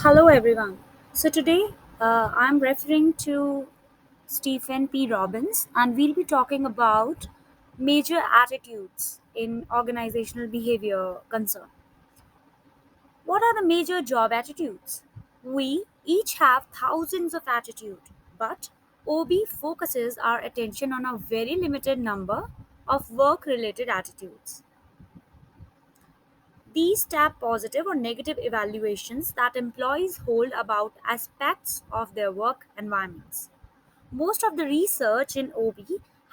Hello, everyone. So today I'm referring to Stephen P. Robbins, and we'll be talking about major attitudes in organizational behavior concern. What are the major job attitudes? We each have thousands of attitudes, but OB focuses our attention on a very limited number of work-related attitudes. These tap positive or negative evaluations that employees hold about aspects of their work environments. Most of the research in OB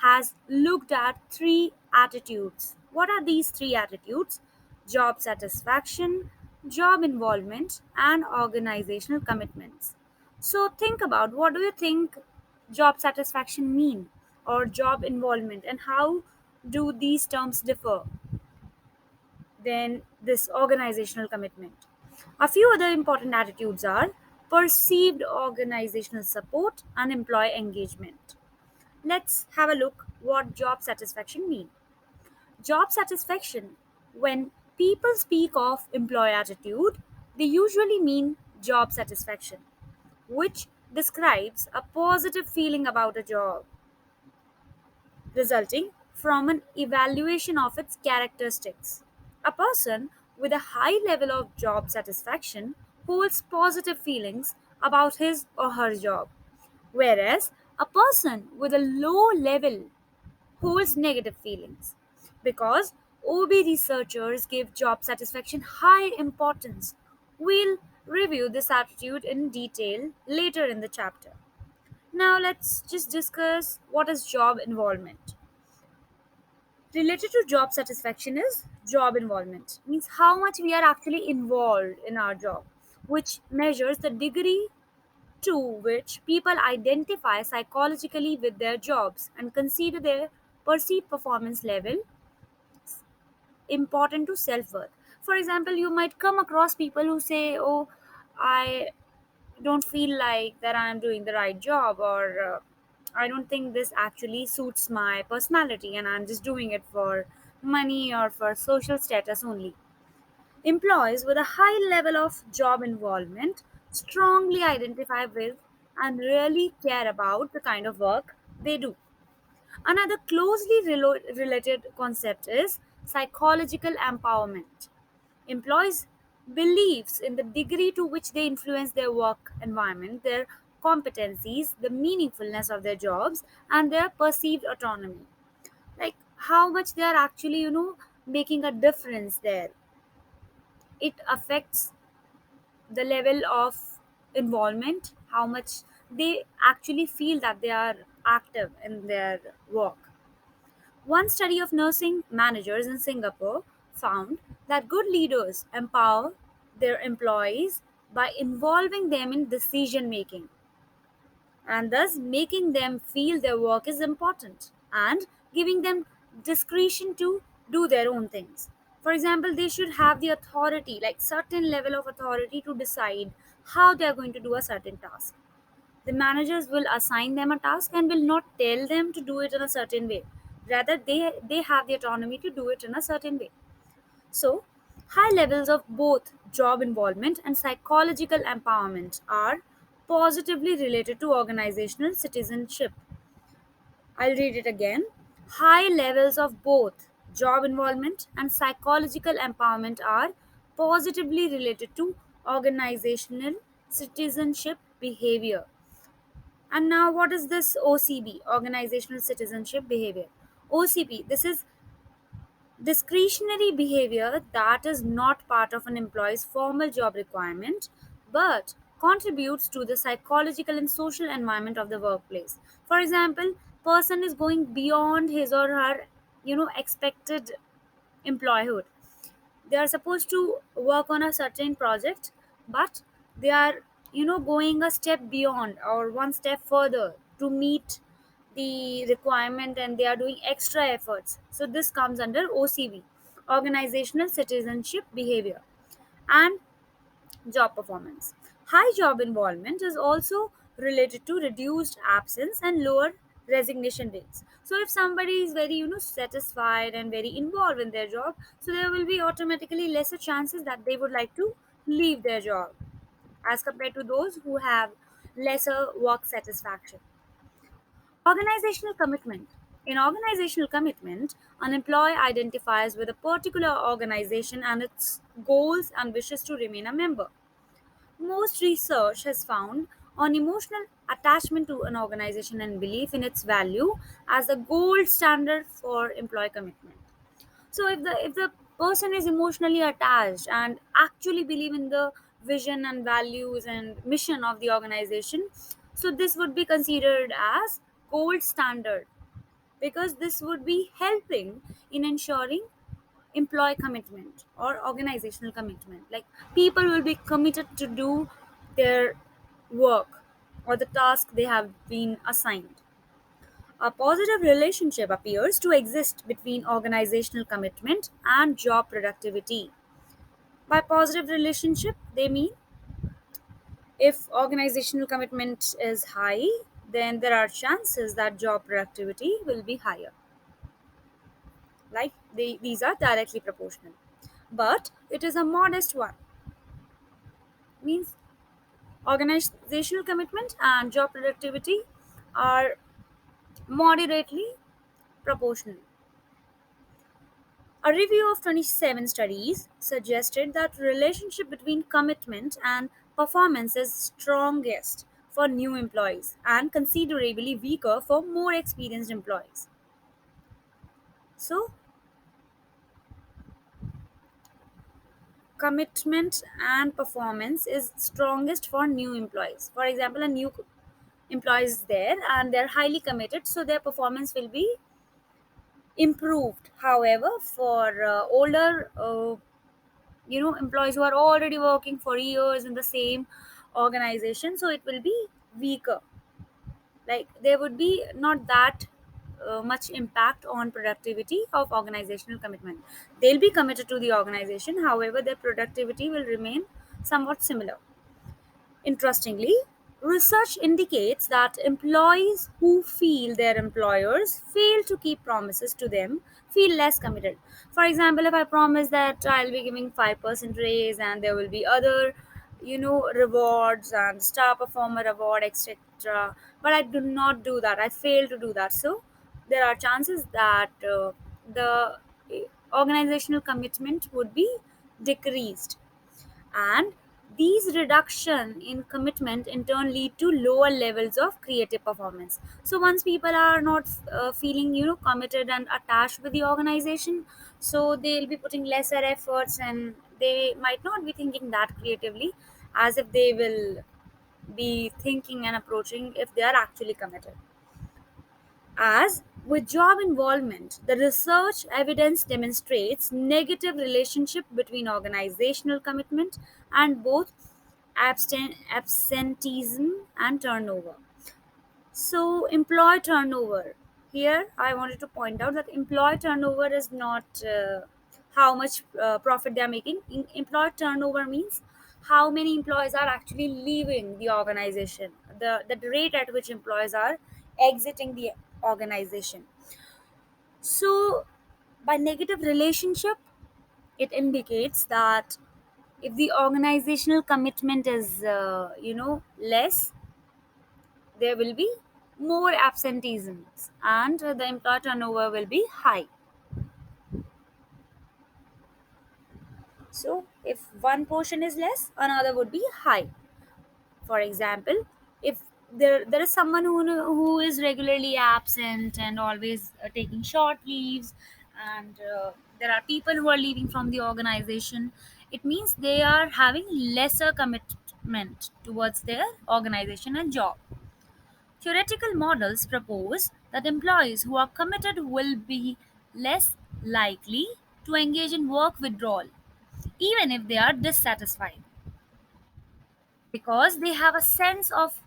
has looked at three attitudes. What are these three attitudes? Job satisfaction, job involvement, and organizational commitments. So think about what do you think job satisfaction mean or job involvement and how do these terms differ? Then this organizational commitment. A few other important attitudes are perceived organizational support and employee engagement. Let's have a look what job satisfaction mean. Job satisfaction, when people speak of employee attitude, they usually mean job satisfaction, which describes a positive feeling about a job resulting from an evaluation of its characteristics. A person with a high level of job satisfaction holds positive feelings about his or her job, whereas a person with a low level holds negative feelings. Because OB researchers give job satisfaction high importance, we'll review this attitude in detail later in the chapter. Now let's just discuss what is job involvement. Related to job satisfaction is job involvement, means how much we are actually involved in our job, which measures the degree to which people identify psychologically with their jobs and consider their perceived performance level important to self-worth. For example, you might come across people who say, oh, I don't feel like that I'm doing the right job, or I don't think this actually suits my personality and I'm just doing it for money or for social status only. Employees with a high level of job involvement strongly identify with and really care about the kind of work they do. Another closely related concept is psychological empowerment. Employees' beliefs in the degree to which they influence their work environment, their competencies, the meaningfulness of their jobs, and their perceived autonomy. Like how much they are actually, making a difference there. It affects the level of involvement, how much they actually feel that they are active in their work. One study of nursing managers in Singapore found that good leaders empower their employees by involving them in decision making and thus making them feel their work is important and giving them discretion to do their own things. For example, they should have the authority, like certain level of authority to decide how they are going to do a certain task. The managers will assign them a task and will not tell them to do it in a certain way. Rather, they have the autonomy to do it in a certain way. So, high levels of both job involvement and psychological empowerment are positively related to organizational citizenship. I'll read it again. High levels of both job involvement and psychological empowerment are positively related to organizational citizenship behavior. And now, what is this OCB, Organizational Citizenship Behavior? OCB, this is discretionary behavior that is not part of an employee's formal job requirement but contributes to the psychological and social environment of the workplace. For example, person is going beyond his or her expected employhood. They are supposed to work on a certain project, but they are going a step beyond or one step further to meet the requirement, and they are doing extra efforts. So this comes under OCB, organizational citizenship behavior. And job performance. High job involvement is also related to reduced absence and lower resignation rates. So if somebody is very satisfied and very involved in their job, so there will be automatically lesser chances that they would like to leave their job. as compared to those who have lesser work satisfaction. Organizational commitment. In organizational commitment, an employee identifies with a particular organization and its goals and wishes to remain a member. Most research has found on emotional attachment to an organization and belief in its value as the gold standard for employee commitment. So if the person is emotionally attached and actually believe in the vision and values and mission of the organization, so this would be considered as gold standard, because this would be helping in ensuring employee commitment or organizational commitment. Like, people will be committed to do their work or the task they have been assigned. A positive relationship appears to exist between organizational commitment and job productivity. By positive relationship, they mean if organizational commitment is high, then there are chances that job productivity will be higher. Like, these are directly proportional. But it is a modest one. Means organizational commitment and job productivity are moderately proportional. A review of 27 studies suggested that relationship between commitment and performance is strongest for new employees and considerably weaker for more experienced employees. So, commitment and performance is strongest for new employees. For example, a new employee is there and they're highly committed, so their performance will be improved. However, for older employees who are already working for years in the same organization, so it will be weaker. Like, there would be not that much impact on productivity of organizational commitment. They'll be committed to the organization, however their productivity will remain somewhat similar. Interestingly, research indicates that employees who feel their employers fail to keep promises to them feel less committed. For example, if I promise that I'll be giving 5% raise and there will be other, rewards and star performer award, etc., but I do not do that, I fail to do that, so there are chances that the organizational commitment would be decreased, and these reduction in commitment in turn lead to lower levels of creative performance. So once people are not feeling committed and attached with the organization, so they'll be putting lesser efforts and they might not be thinking that creatively as if they will be thinking and approaching if they are actually committed. As with job involvement, the research evidence demonstrates negative relationship between organizational commitment and both absenteeism and turnover. So, employee turnover. Here, I wanted to point out that employee turnover is not how much profit they are making. Employee turnover means how many employees are actually leaving the organization, the rate at which employees are exiting the organization. So, by negative relationship, it indicates that if the organizational commitment is, less, there will be more absenteeisms and the employee turnover will be high. So if one portion is less, another would be high. For example, if there is someone who is regularly absent and always taking short leaves, and there are people who are leaving from the organization, it means they are having lesser commitment towards their organization and job. Theoretical models propose that employees who are committed will be less likely to engage in work withdrawal, even if they are dissatisfied, because they have a sense of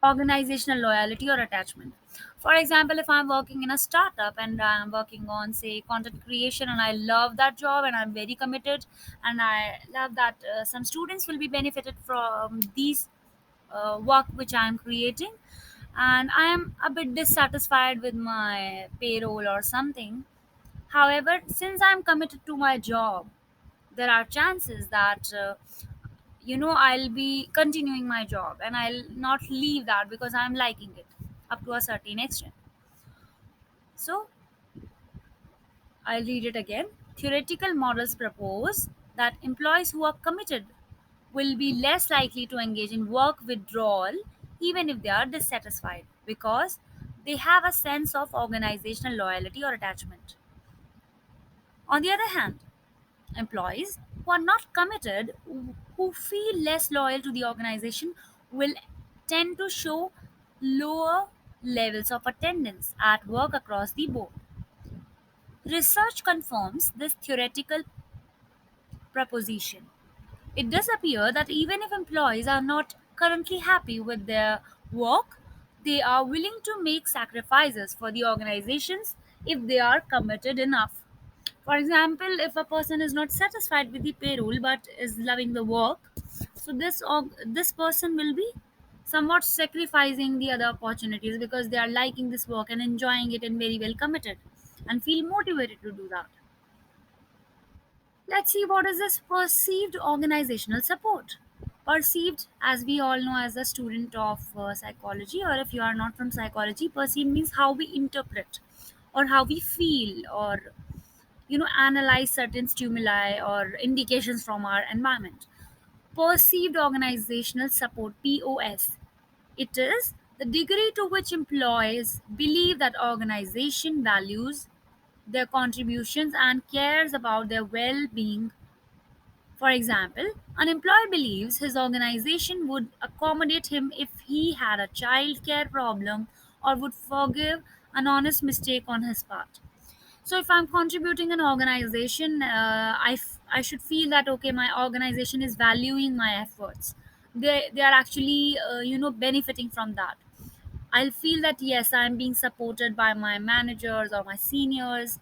organizational loyalty or attachment. For example, if I'm working in a startup and I'm working on, say, content creation, and I love that job and I'm very committed, and I love that some students will be benefited from these work which I'm creating, and I am a bit dissatisfied with my payroll or something. However, since I'm committed to my job, there are chances that I'll be continuing my job and I'll not leave that because I'm liking it up to a certain extent. So I'll read it again. Theoretical models propose that employees who are committed will be less likely to engage in work withdrawal even if they are dissatisfied because they have a sense of organizational loyalty or attachment. On the other hand, employees who are not committed, who feel less loyal to the organization, will tend to show lower levels of attendance at work across the board. Research confirms this theoretical proposition. It does appear that even if employees are not currently happy with their work, they are willing to make sacrifices for the organizations if they are committed enough. For example, if a person is not satisfied with the payroll but is loving the work, so this person will be somewhat sacrificing the other opportunities because they are liking this work and enjoying it and very well committed and feel motivated to do that. Let's see what is this perceived organizational support. Perceived, as we all know, as a student of psychology, or if you are not from psychology, perceived means how we interpret or how we feel or analyze certain stimuli or indications from our environment. Perceived organizational support, POS. It is the degree to which employees believe that organization values their contributions and cares about their well-being. For example, an employee believes his organization would accommodate him if he had a child care problem or would forgive an honest mistake on his part. So if I'm contributing an organization, I should feel that okay, my organization is valuing my efforts. They are actually benefiting from that. I'll feel that yes, I'm being supported by my managers or my seniors,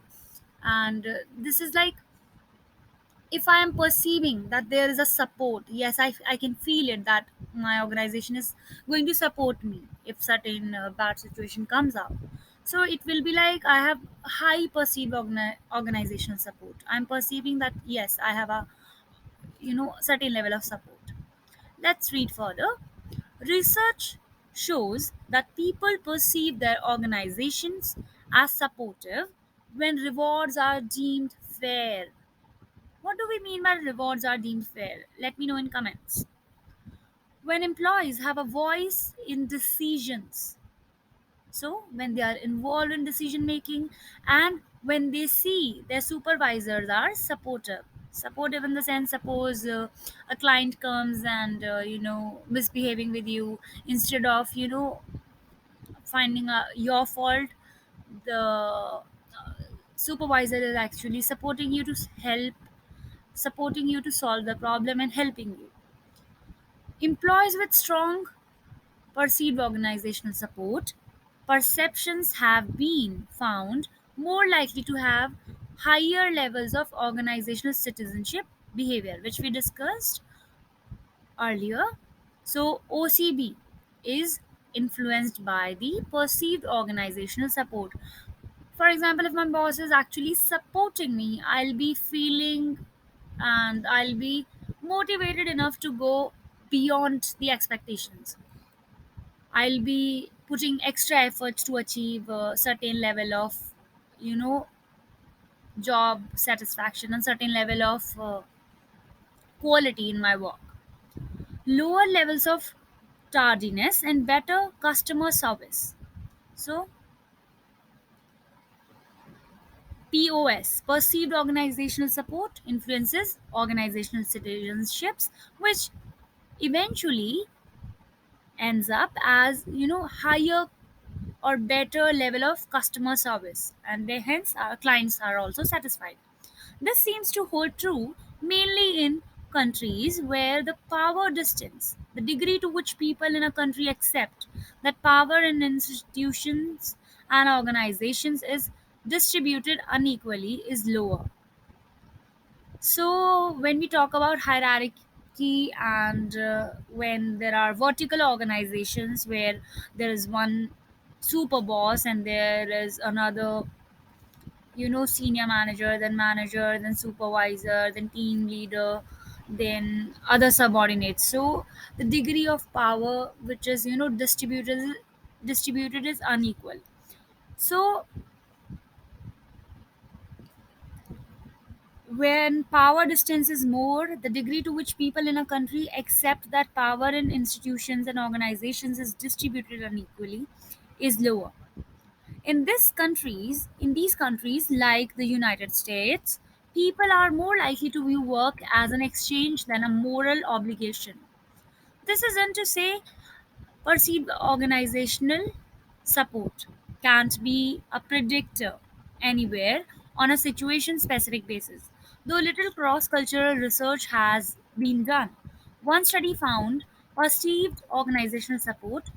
and this is like if I am perceiving that there is a support, yes, I can feel it that my organization is going to support me if certain bad situation comes up. So it will be like I have high perceived organizational support. I'm perceiving that yes, I have a certain level of support. Let's read further. Research shows that people perceive their organizations as supportive when rewards are deemed fair. What do we mean by rewards are deemed fair? Let me know in comments. When employees have a voice in decisions, so when they are involved in decision making and when they see their supervisors are supportive. Supportive in the sense, suppose a client comes and misbehaving with you, instead of finding your fault, the supervisor is actually supporting you to solve the problem and helping you. Employees with strong perceived organizational support perceptions have been found more likely to have higher levels of organizational citizenship behavior, which we discussed earlier. So, OCB is influenced by the perceived organizational support. For example, if my boss is actually supporting me, I'll be feeling and I'll be motivated enough to go beyond the expectations. I'll be putting extra efforts to achieve a certain level of you know job satisfaction and certain level of quality in my work. Lower levels of tardiness and better customer service. So POS, perceived organizational support, influences organizational citizenships, which eventually ends up as higher or better level of customer service, and they, hence our clients are also satisfied. This seems to hold true mainly in countries where the power distance, the degree to which people in a country accept that power in institutions and organizations is distributed unequally, is lower. So, when we talk about hierarchy and when there are vertical organizations where there is one super boss and there is another, senior manager, then supervisor, then team leader, then other subordinates. So the degree of power which is distributed is unequal. So when power distance is more, the degree to which people in a country accept that power in institutions and organizations is distributed unequally is lower. In these countries like the United States, people are more likely to view work as an exchange than a moral obligation. This isn't to say perceived organizational support can't be a predictor anywhere on a situation specific basis, though little cross cultural research has been done. One study found perceived organizational support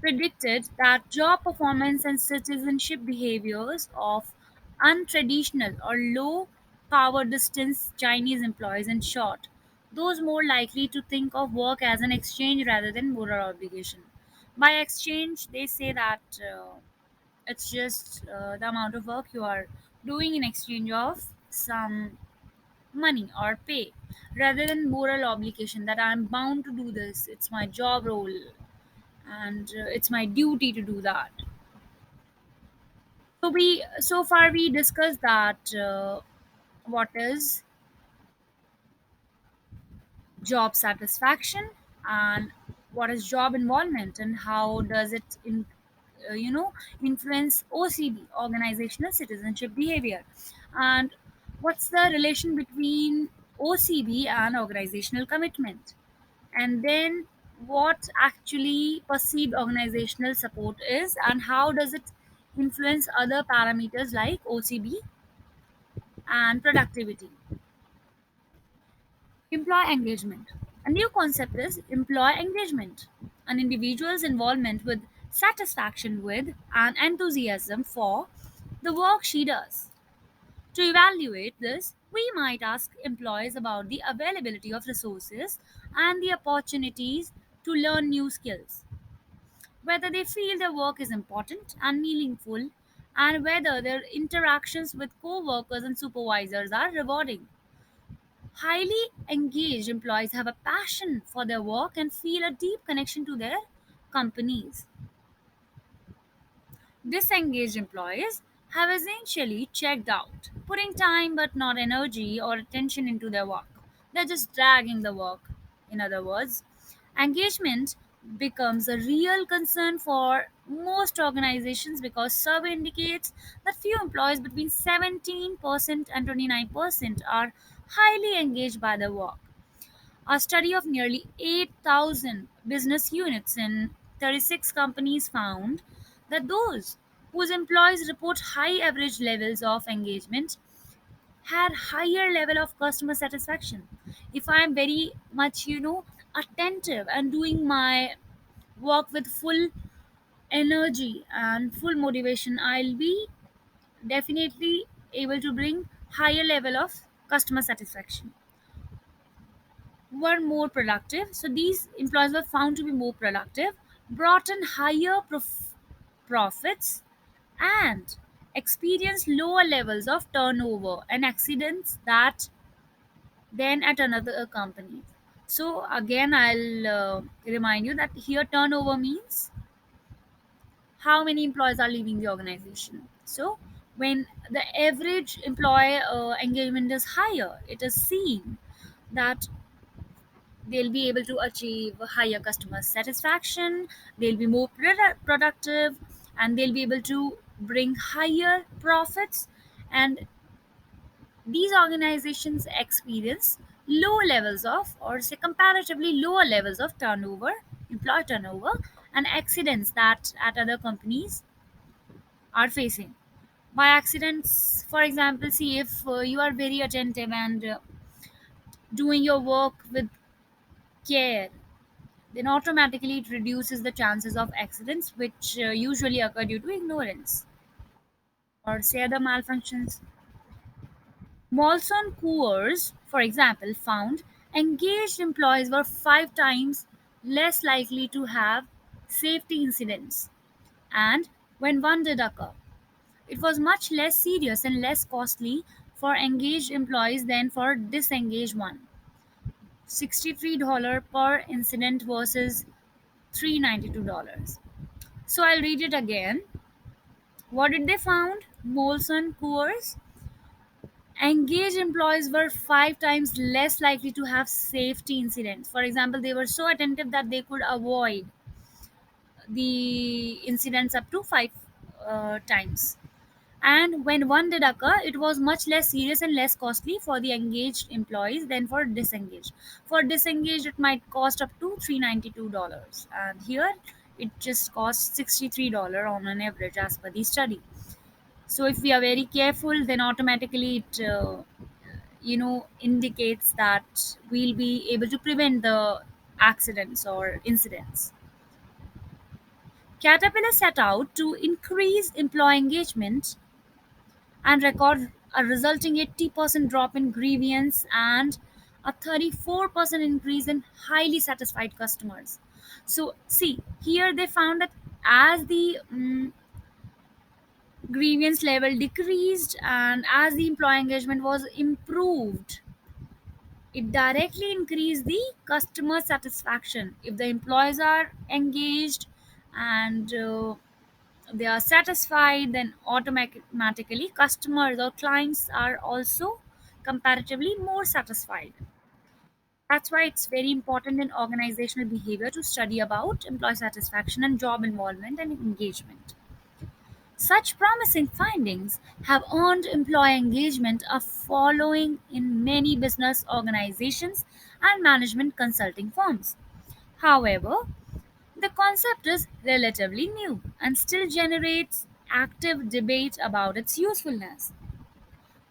predicted that job performance and citizenship behaviors of untraditional or low power distance Chinese employees, in short, those more likely to think of work as an exchange rather than moral obligation. By exchange, they say that it's just the amount of work you are doing in exchange of some money or pay, rather than moral obligation that I'm bound to do this, it's my job role and it's my duty to do that. So far we discussed that what is job satisfaction and what is job involvement and how does it influence OCB, organizational citizenship behavior, and what's the relation between OCB and organizational commitment, and then what actually perceived organizational support is and how does it influence other parameters like OCB and productivity. Employee engagement. A new concept is employee engagement, an individual's involvement with satisfaction with and enthusiasm for the work she does. To evaluate this, we might ask employees about the availability of resources and the opportunities to learn new skills, whether they feel their work is important and meaningful, and whether their interactions with co workers and supervisors are rewarding. Highly engaged employees have a passion for their work and feel a deep connection to their companies. Disengaged employees have essentially checked out, putting time but not energy or attention into their work. They're just dragging the work, in other words. Engagement becomes a real concern for most organizations because survey indicates that few employees between 17% and 29% are highly engaged by their work. A study of nearly 8,000 business units in 36 companies found that those whose employees report high average levels of engagement had higher level of customer satisfaction. If I am very much, attentive and doing my work with full energy and full motivation, I'll be definitely able to bring higher level of customer satisfaction. Were more productive. So these employees were found to be more productive, brought in higher profits, and experienced lower levels of turnover and accidents that than at another company. So again, I'll remind you that here turnover means how many employees are leaving the organization. So when the average employee engagement is higher, it is seen that they'll be able to achieve higher customer satisfaction, they'll be more productive, and they'll be able to bring higher profits. And these organizations experience low levels of, or say comparatively lower levels of turnover, employee turnover, and accidents that at other companies are facing. By accidents, for example, see if you are very attentive and doing your work with care, then automatically it reduces the chances of accidents which usually occur due to ignorance or say other malfunctions. Molson Coors, for example, found engaged employees were 5 times less likely to have safety incidents, and when one did occur, it was much less serious and less costly for engaged employees than for disengaged one. $63 per incident versus $392. So I'll read it again. What did they found? Molson Coors. Engaged employees were 5 times less likely to have safety incidents. For example, they were so attentive that they could avoid the incidents up to 5 times. And when one did occur, it was much less serious and less costly for the engaged employees than for disengaged. For disengaged, it might cost up to $392, and here it just costs $63 on an average as per the study. So if we are very careful, then automatically it indicates that we'll be able to prevent the accidents or incidents. Caterpillar set out to increase employee engagement and record a resulting 80% drop in grievance and a 34% increase in highly satisfied customers. So, see, here they found that as the grievance level decreased and as the employee engagement was improved, it directly increased the customer satisfaction. If the employees are engaged and they are satisfied, then automatically customers or clients are also comparatively more satisfied. That's why it's very important in organizational behavior to study about employee satisfaction and job involvement and engagement. Such promising findings have earned employee engagement a following in many business organizations and management consulting firms. However, the concept is relatively new and still generates active debate about its usefulness.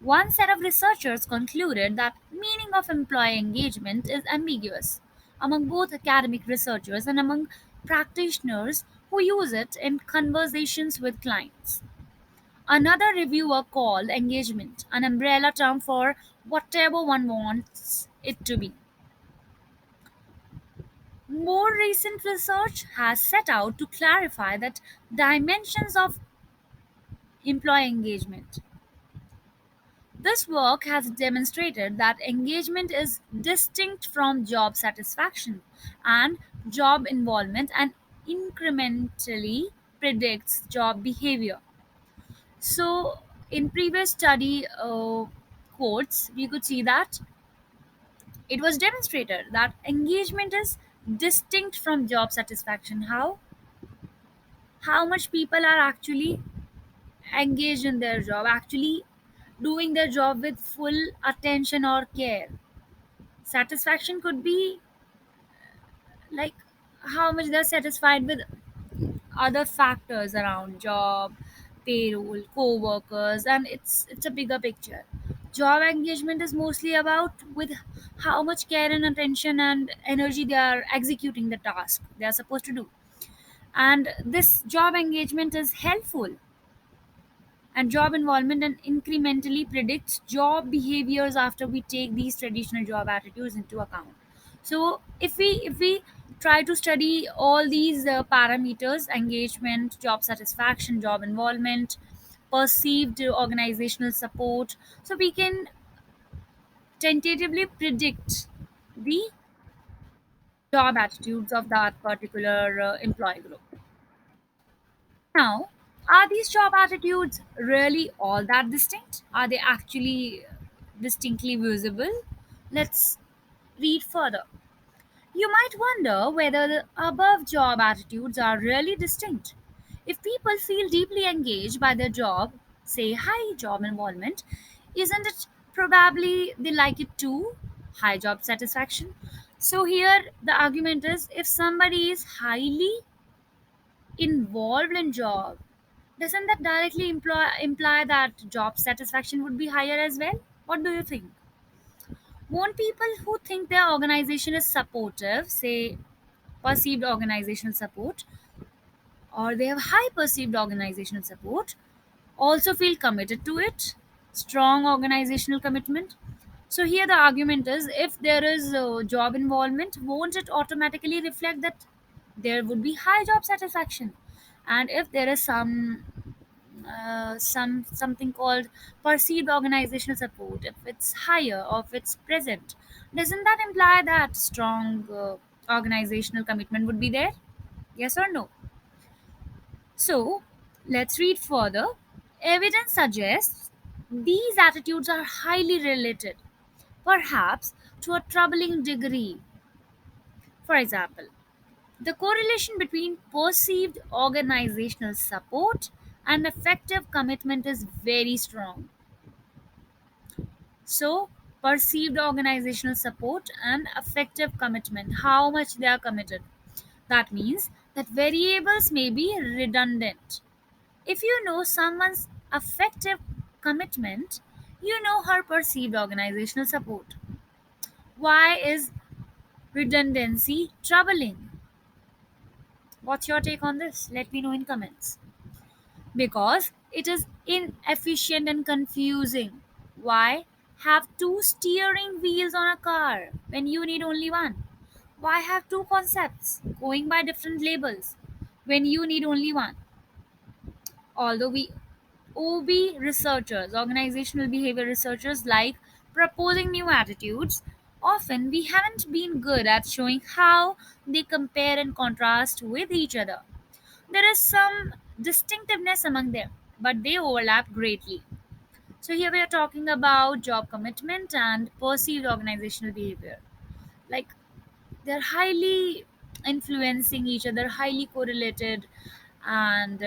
One set of researchers concluded that meaning of employee engagement is ambiguous among both academic researchers and among practitioners who use it in conversations with clients. Another reviewer called engagement an umbrella term for whatever one wants it to be. More recent research has set out to clarify that dimensions of employee engagement. This work has demonstrated that engagement is distinct from job satisfaction and job involvement and incrementally predicts job behavior. So, in previous study quotes, we could see that it was demonstrated that engagement is distinct from job satisfaction. How much people are actually engaged in their job, actually doing their job with full attention or care. Satisfaction could be like how much they're satisfied with other factors around job, payroll, co-workers, and it's a bigger picture. Job engagement is mostly about with how much care and attention and energy they are executing the task they are supposed to do. And this job engagement is helpful and job involvement and incrementally predicts job behaviors after we take these traditional job attitudes into account. So if we try to study all these parameters: engagement, job satisfaction, job involvement, perceived organizational support, so we can tentatively predict the job attitudes of that particular employee group. Now, are these job attitudes really all that distinct? Are they actually distinctly visible? Let's read further. You might wonder whether the above job attitudes are really distinct. If people feel deeply engaged by their job, say high job involvement, isn't it probably they like it too? High job satisfaction. So, here the argument is if somebody is highly involved in job, doesn't that directly imply that job satisfaction would be higher as well? What do you think? Won't people who think their organization is supportive, say perceived organizational support, or they have high perceived organizational support, also feel committed to it? Strong organizational commitment? So here the argument is if there is job involvement, won't it automatically reflect that there would be high job satisfaction? And if there is some something called perceived organizational support, if it's higher or if it's present, doesn't that imply that strong organizational commitment would be there? Yes or no? So let's read further. Evidence suggests these attitudes are highly related, perhaps to a troubling degree. For example, the correlation between perceived organizational support and effective commitment is very strong. So, perceived organizational support and effective commitment, how much they are committed. That means that variables may be redundant. If you know someone's effective commitment, you know her perceived organizational support. Why is redundancy troubling? What's your take on this? Let me know in comments. Because it is inefficient and confusing. Why have two steering wheels on a car when you need only one? Why have two concepts going by different labels when you need only one? Although we OB researchers, organizational behavior researchers, like proposing new attitudes, often we haven't been good at showing how they compare and contrast with each other. There is some distinctiveness among them, but they overlap greatly. So, here we are talking about job commitment and perceived organizational behavior. Like, they're highly influencing each other, highly correlated, and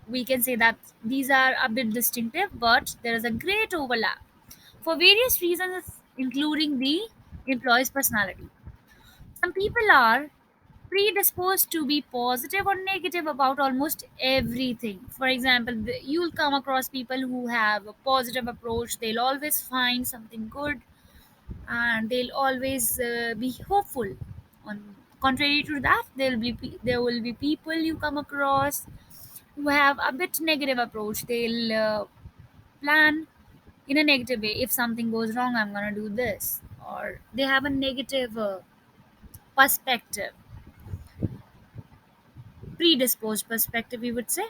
we can say that these are a bit distinctive, but there is a great overlap for various reasons, including the employee's personality. Some people are predisposed to be positive or negative about almost everything. For example, you'll come across people who have a positive approach, they'll always find something good and they'll always be hopeful. On contrary to that, there will be people you come across who have a bit negative approach. They'll plan in a negative way. If something goes wrong, I'm gonna do this, or they have a negative perspective, predisposed perspective, we would say.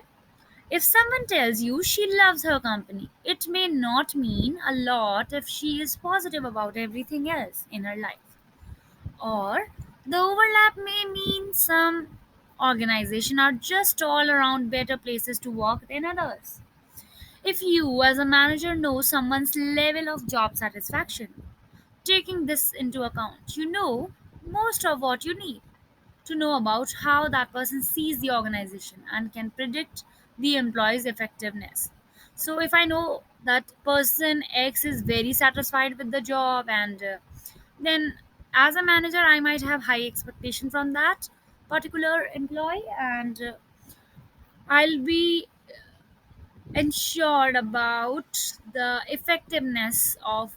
If someone tells you she loves her company, it may not mean a lot if she is positive about everything else in her life. Or the overlap may mean some organizations are just all around better places to work than others. If you, as a manager, know someone's level of job satisfaction, taking this into account, you know most of what you need to know about how that person sees the organization and can predict the employee's effectiveness. So, if I know that person X is very satisfied with the job, and then as a manager, I might have high expectation from that particular employee, and I'll be ensured about the effectiveness of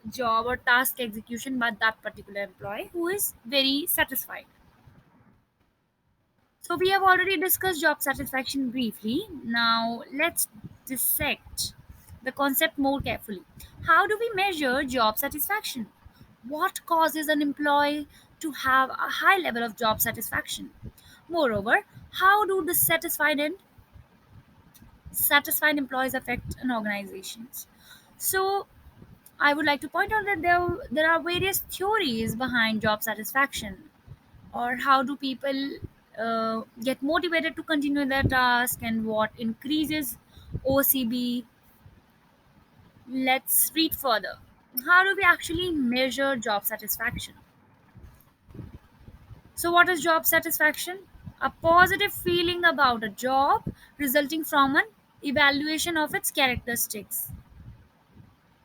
job or task execution by that particular employee who is very satisfied. So we have already discussed job satisfaction briefly. Now let's dissect the concept more carefully. How do we measure job satisfaction? What causes an employee to have a high level of job satisfaction? Moreover, how do dissatisfied and satisfied employees affect an organizations? So I would like to point out that there are various theories behind job satisfaction, or how do people get motivated to continue their task, and what increases OCB. Let's read further. How do we actually measure job satisfaction? So, what is job satisfaction? A positive feeling about a job resulting from an evaluation of its characteristics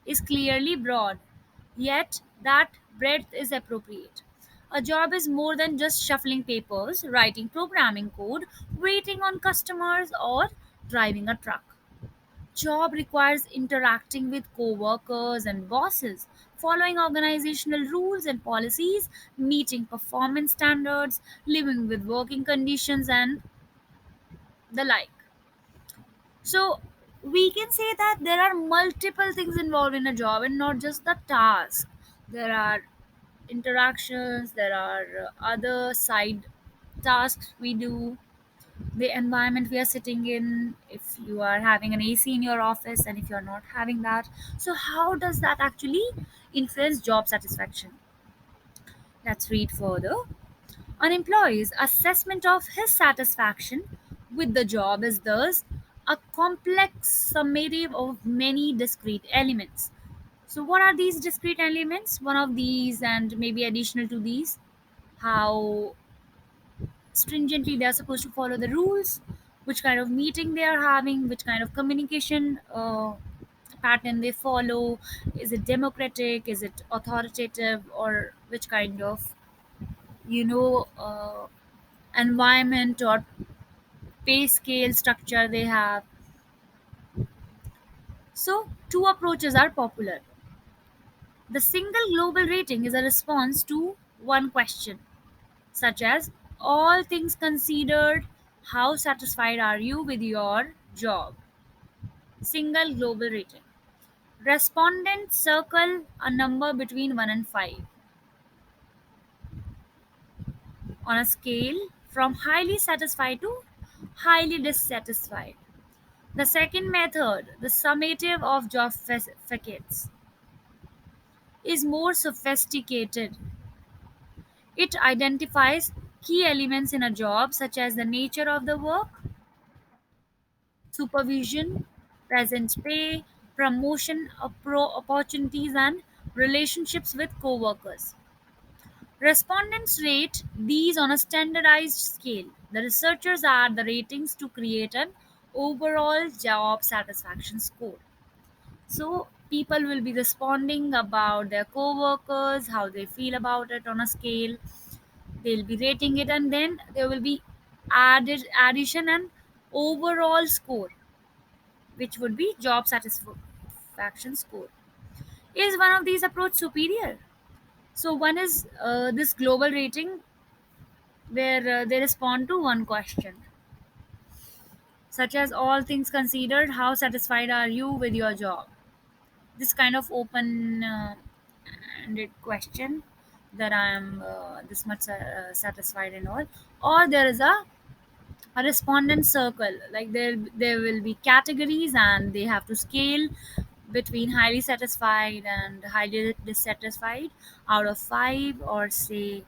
is clearly broad, yet that breadth is appropriate. A job is more than just shuffling papers, writing programming code, waiting on customers, or driving a truck. Job requires interacting with co-workers and bosses, following organizational rules and policies, meeting performance standards, living with working conditions, and the like. So we can say that there are multiple things involved in a job and not just the task. There are interactions, there are other side tasks we do. the environment we are sitting in, if you are having an AC in your office and if you're not having that. So how does that actually influence job satisfaction? Let's read further. An employee's assessment of his satisfaction with the job is thus a complex summative of many discrete elements. So, what are these discrete elements? One of these, and maybe additional to these, how stringently they are supposed to follow the rules, which kind of meeting they are having, which kind of communication pattern they follow. Is it democratic? Is it authoritative? Or which kind of, you know, environment or pay scale structure they have. So, two approaches are popular. The single global rating is a response to one question, such as all things considered, how satisfied are you with your job? Single global rating. Respondents circle a number between 1 and 5 on a scale from highly satisfied to highly dissatisfied. The second method, the summative of job facets, is more sophisticated. It identifies key elements in a job, such as the nature of the work, supervision, present pay, promotion opportunities, and relationships with co-workers. Respondents rate these on a standardized scale. The researchers add the ratings to create an overall job satisfaction score. So people will be responding about their co-workers, how they feel about it on a scale. They'll be rating it, and then there will be added addition and overall score, which would be job satisfaction score. Is one of these approach superior? So one is this global rating where they respond to one question, such as all things considered, how satisfied are you with your job? This kind of open ended question, that I am this much satisfied and all. Or there is a respondent circle, like there will be categories and they have to scale between highly satisfied and highly dissatisfied out of 5, or say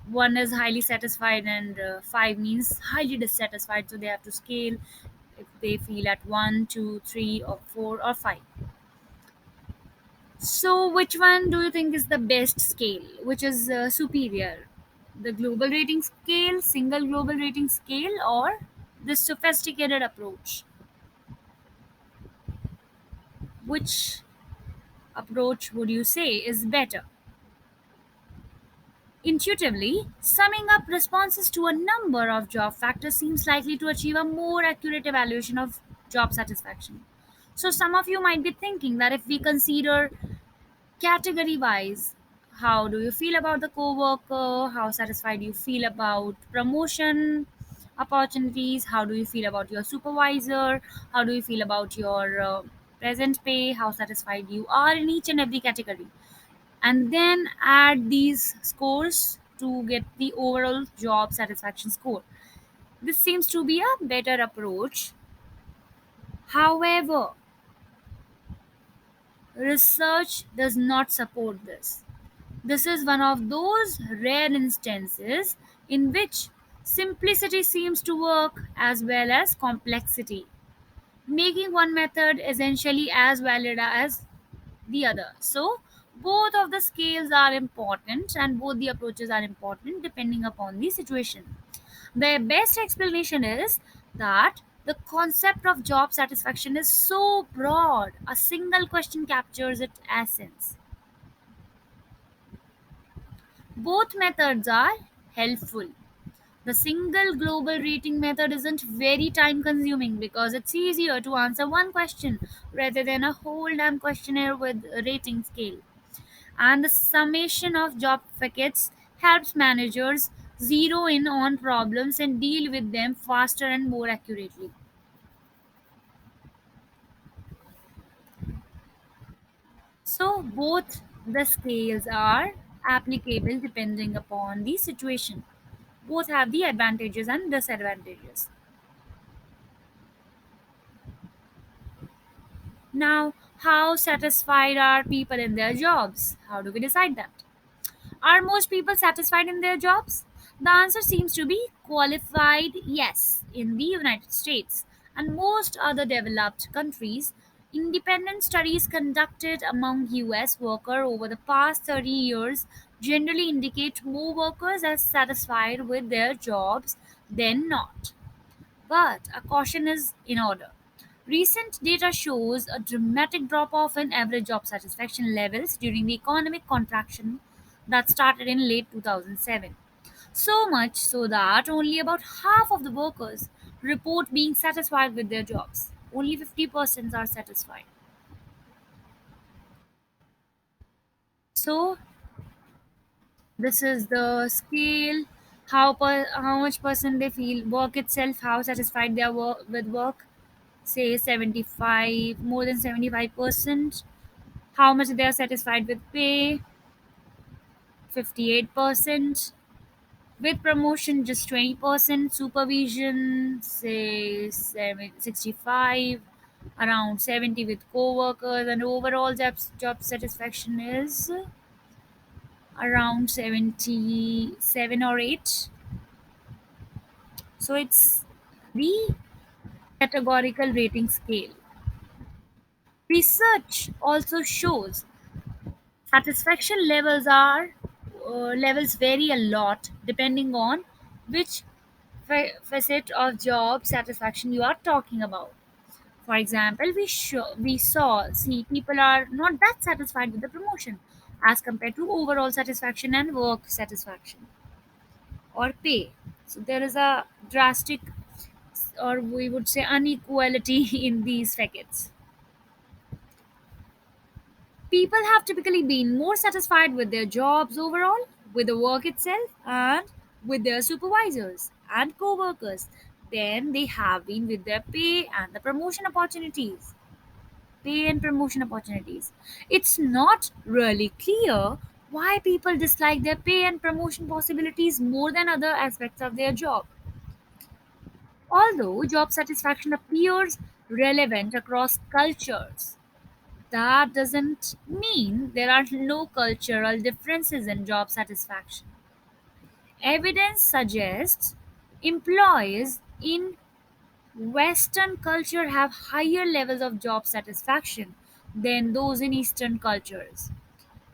1 is highly satisfied and 5 means highly dissatisfied, so they have to scale if they feel at 1, 2, 3, or 4 or 5. So which one do you think is the best scale, which is superior, the global rating scale, single global rating scale, or this sophisticated approach? Which approach would you say is better? Intuitively, summing up responses to a number of job factors seems likely to achieve a more accurate evaluation of job satisfaction. So, some of you might be thinking that if we consider category wise, how do you feel about the coworker? How satisfied you feel about promotion opportunities? How do you feel about your supervisor? How do you feel about your present pay? How satisfied you are in each and every category, and then add these scores to get the overall job satisfaction score. This seems to be a better approach. However, research does not support this. This is one of those rare instances in which simplicity seems to work as well as complexity, making one method essentially as valid as the other. So, both of the scales are important and both the approaches are important depending upon the situation. The best explanation is that the concept of job satisfaction is so broad, a single question captures its essence. Both methods are helpful. The single global rating method isn't very time consuming because it's easier to answer one question rather than a whole damn questionnaire with a rating scale. And the summation of job facets helps managers zero in on problems and deal with them faster and more accurately. So, both the scales are applicable depending upon the situation. Both have the advantages and disadvantages. Now, how satisfied are people in their jobs? How do we decide that? Are most people satisfied in their jobs? The answer seems to be qualified yes in the United States and most other developed countries. Independent studies conducted among US workers over the past 30 years generally indicate more workers are satisfied with their jobs than not. But a caution is in order. Recent data shows a dramatic drop off in average job satisfaction levels during the economic contraction that started in late 2007. So much so that only about half of the workers report being satisfied with their jobs. Only 50% are satisfied. So, this is the scale how much person they feel work itself, how satisfied they are with work. Say 75, more than 75%. How much they are satisfied with pay, 58%. With promotion, just 20%. Supervision, say 65. Around 70 with co-workers, and overall job satisfaction is around 77 or 8. So it's the categorical rating scale. Research also shows satisfaction levels vary a lot depending on which facet of job satisfaction you are talking about. For example, we saw see people are not that satisfied with the promotion as compared to overall satisfaction and work satisfaction or pay. So there is a drastic, or we would say, inequality in these facets. People have typically been more satisfied with their jobs overall, with the work itself, and with their supervisors and co workers than they have been with their pay and the promotion opportunities. Pay and promotion opportunities. It's not really clear why people dislike their pay and promotion possibilities more than other aspects of their job. Although job satisfaction appears relevant across cultures, that doesn't mean there are no cultural differences in job satisfaction. Evidence suggests employees in Western culture have higher levels of job satisfaction than those in Eastern cultures.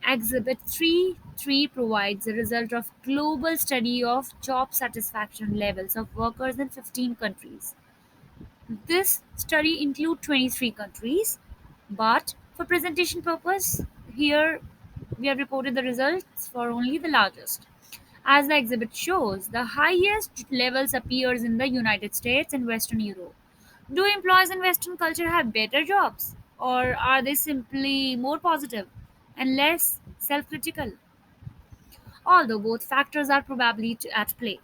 Exhibit 3.3 provides a result of global study of job satisfaction levels of workers in 15 countries. This study includes 23 countries, but for presentation purpose, here we have reported the results for only the largest. As the exhibit shows, the highest levels appears in the United States and Western Europe. Do employees in Western culture have better jobs, or are they simply more positive and less self-critical? Although both factors are probably at play.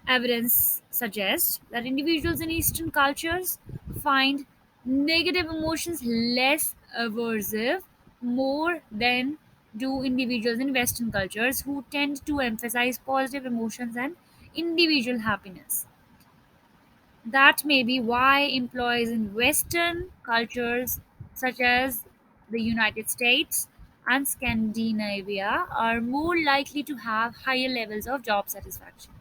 Evidence suggests that individuals in Eastern cultures find negative emotions less aversive more than do individuals in Western cultures who tend to emphasize positive emotions and individual happiness. That may be why employees in Western cultures, such as the United States and Scandinavia, are more likely to have higher levels of job satisfaction.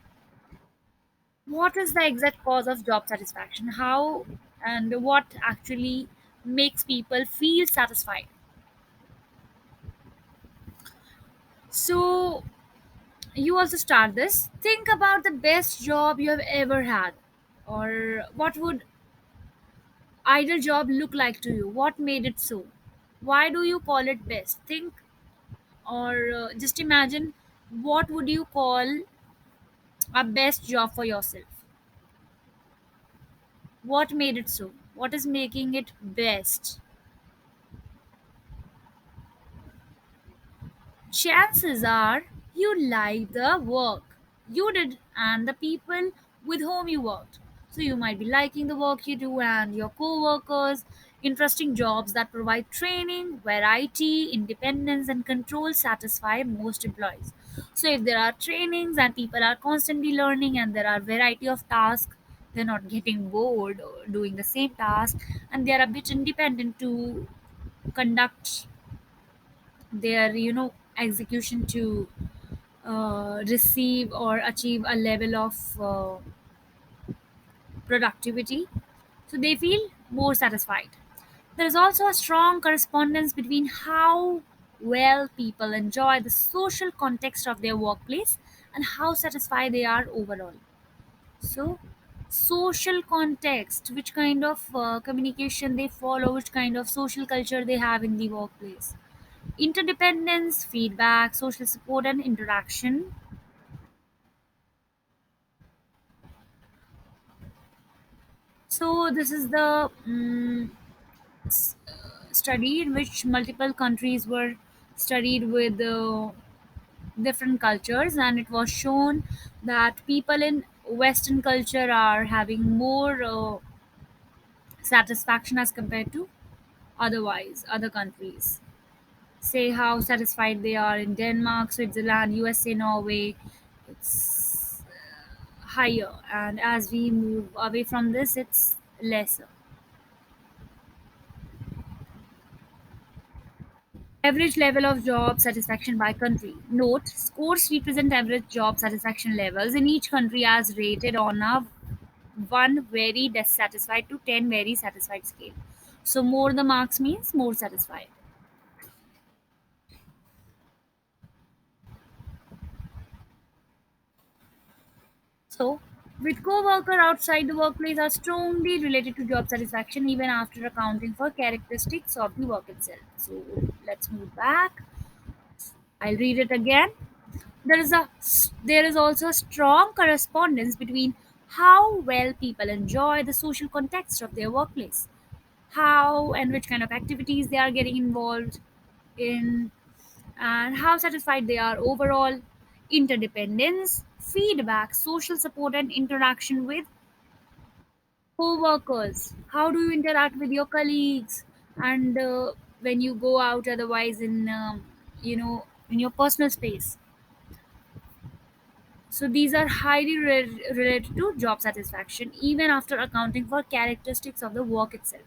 What is the exact cause of job satisfaction? How and what actually makes people feel satisfied? So, you also start this. Think about the best job you have ever had, or what would ideal job look like to you? What made it so? Why do you call it best? Think, or just imagine, what would you call a best job for yourself? What made it so? What is making it best? Chances are you like the work you did and the people with whom you worked. So you might be liking the work you do and your co-workers, interesting jobs that provide training, variety, independence and control satisfy most employees. So if there are trainings and people are constantly learning and there are variety of tasks, they're not getting bored doing the same task, and they are a bit independent to conduct their execution to receive or achieve a level of productivity, so they feel more satisfied. There is also a strong correspondence between how well people enjoy the social context of their workplace and how satisfied they are overall. So, social context, which kind of communication they follow, which kind of social culture they have in the workplace. Interdependence, feedback, social support, and interaction. So, this is the study in which multiple countries were studied with different cultures, and it was shown that people in Western culture are having more satisfaction as compared to otherwise other countries. Say how satisfied they are in Denmark, Switzerland, USA, Norway. It's higher, and as we move away from this, it's lesser. Average level of job satisfaction by country. Note, scores represent average job satisfaction levels in each country as rated on a 1 very dissatisfied to 10 very satisfied scale. So more the marks means more satisfied. So with co-worker outside the workplace are strongly related to job satisfaction even after accounting for characteristics of the work itself. So let's move back. I'll read it again. There is also a strong correspondence between how well people enjoy the social context of their workplace, how and which kind of activities they are getting involved in, and how satisfied they are overall. Interdependence, feedback, social support, and interaction with co-workers. How do you interact with your colleagues, and when you go out otherwise in in your personal space. So these are highly related to job satisfaction, even after accounting for characteristics of the work itself.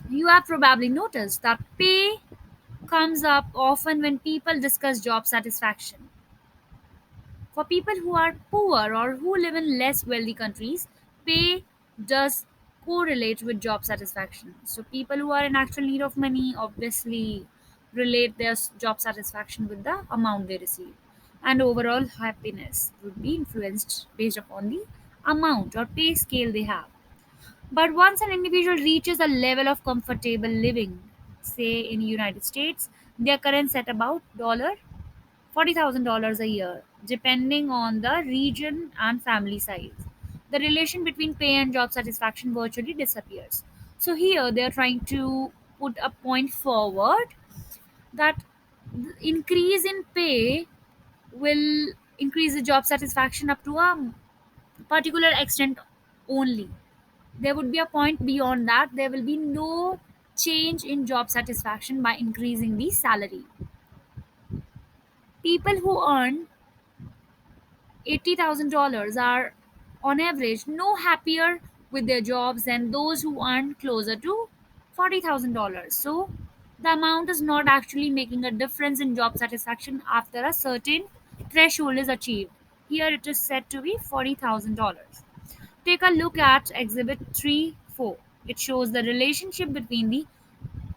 You have probably noticed that pay comes up often when people discuss job satisfaction. For people who are poor or who live in less wealthy countries, pay does correlate with job satisfaction. So people who are in actual need of money obviously relate their job satisfaction with the amount they receive. And overall happiness would be influenced based upon the amount or pay scale they have. But once an individual reaches a level of comfortable living, say in United States, their current set about $40,000 a year, depending on the region and family size. The relation between pay and job satisfaction virtually disappears. So here they are trying to put a point forward that the increase in pay will increase the job satisfaction up to a particular extent only. There would be a point beyond that. There will be no change in job satisfaction by increasing the salary. People who earn $80,000 are, on average, no happier with their jobs than those who earn closer to $40,000. So, the amount is not actually making a difference in job satisfaction after a certain threshold is achieved. Here it is said to be $40,000. Take a look at Exhibit 3.4. It shows the relationship between the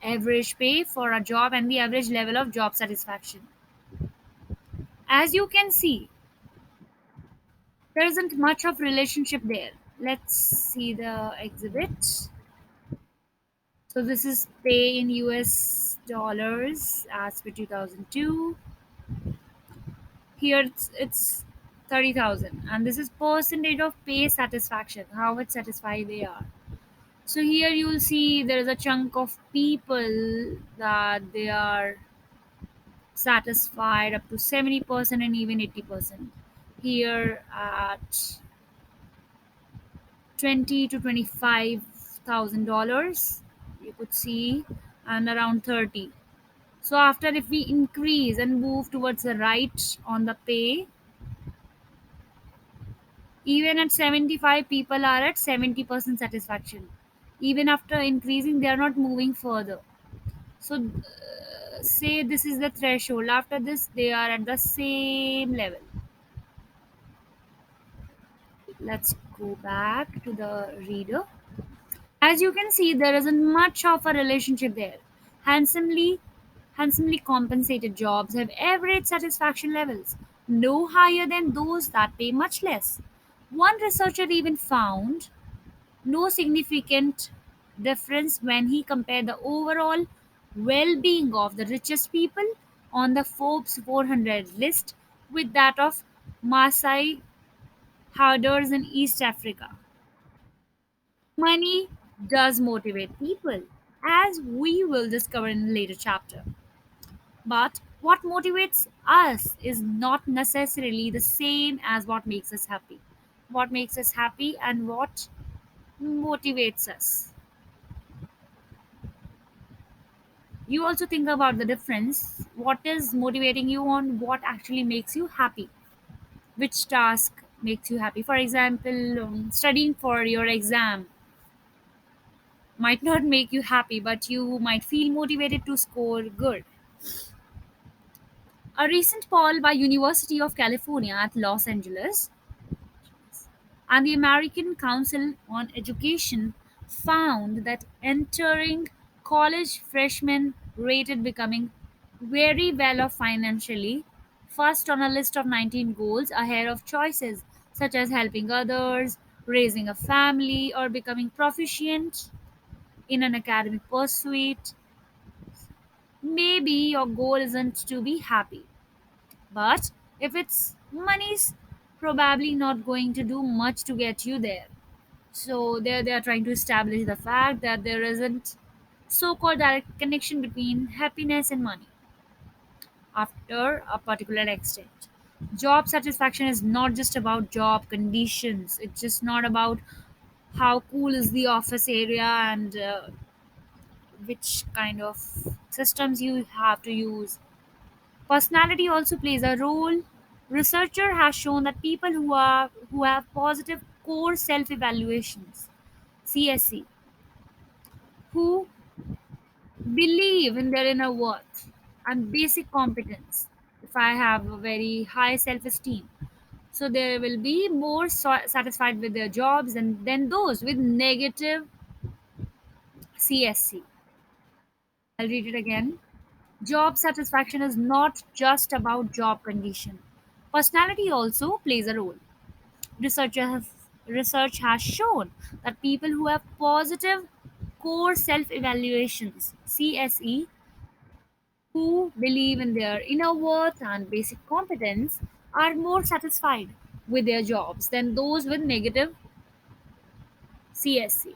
average pay for a job and the average level of job satisfaction. As you can see, there isn't much of relationship there. Let's see the exhibit. So this is pay in US dollars as per 2002. Here it's 30,000, and this is percentage of pay satisfaction, how much satisfied they are. So here you will see there is a chunk of people that they are satisfied up to 70% and even 80%. Here at 20 to $25,000 you could see, and around 30. So after, if we increase and move towards the right on the pay, Even at 75, people are at 70% satisfaction. Even after increasing, they are not moving further. So, say this is the threshold. After this, they are at the same level. Let's go back to the reader. As you can see, there isn't much of a relationship there. Handsomely, handsomely compensated jobs have average satisfaction levels, no higher than those that pay much less. One researcher even found no significant difference when he compared the overall well-being of the richest people on the Forbes 400 list with that of Maasai herders in East Africa. Money does motivate people, as we will discover in a later chapter. But what motivates us is not necessarily the same as what makes us happy. What makes us happy and what motivates us. You also think about the difference. What is motivating you on what actually makes you happy? Which task makes you happy? For example, studying for your exam might not make you happy, but you might feel motivated to score good. A recent poll by University of California at Los Angeles and the American Council on Education found that entering college freshmen rated becoming very well off financially, first on a list of 19 goals ahead of choices such as helping others, raising a family, or becoming proficient in an academic pursuit. Maybe your goal isn't to be happy, but if it's money's probably not going to do much to get you there. So there they are trying to establish the fact that there isn't so-called direct connection between happiness and money after a particular extent. Job satisfaction is not just about job conditions. It's just not about how cool is the office area and which kind of systems you have to use. Personality also plays a role. Researcher has shown that people who have positive core self-evaluations, CSE, who believe in their inner worth and basic competence. If I have a very high self-esteem, so they will be more satisfied with their jobs than those with negative CSC. I'll read it again. Job satisfaction is not just about job condition. Personality also plays a role. Researchers Research has shown that people who have positive core self evaluations, CSE, who believe in their inner worth and basic competence, are more satisfied with their jobs than those with negative CSC.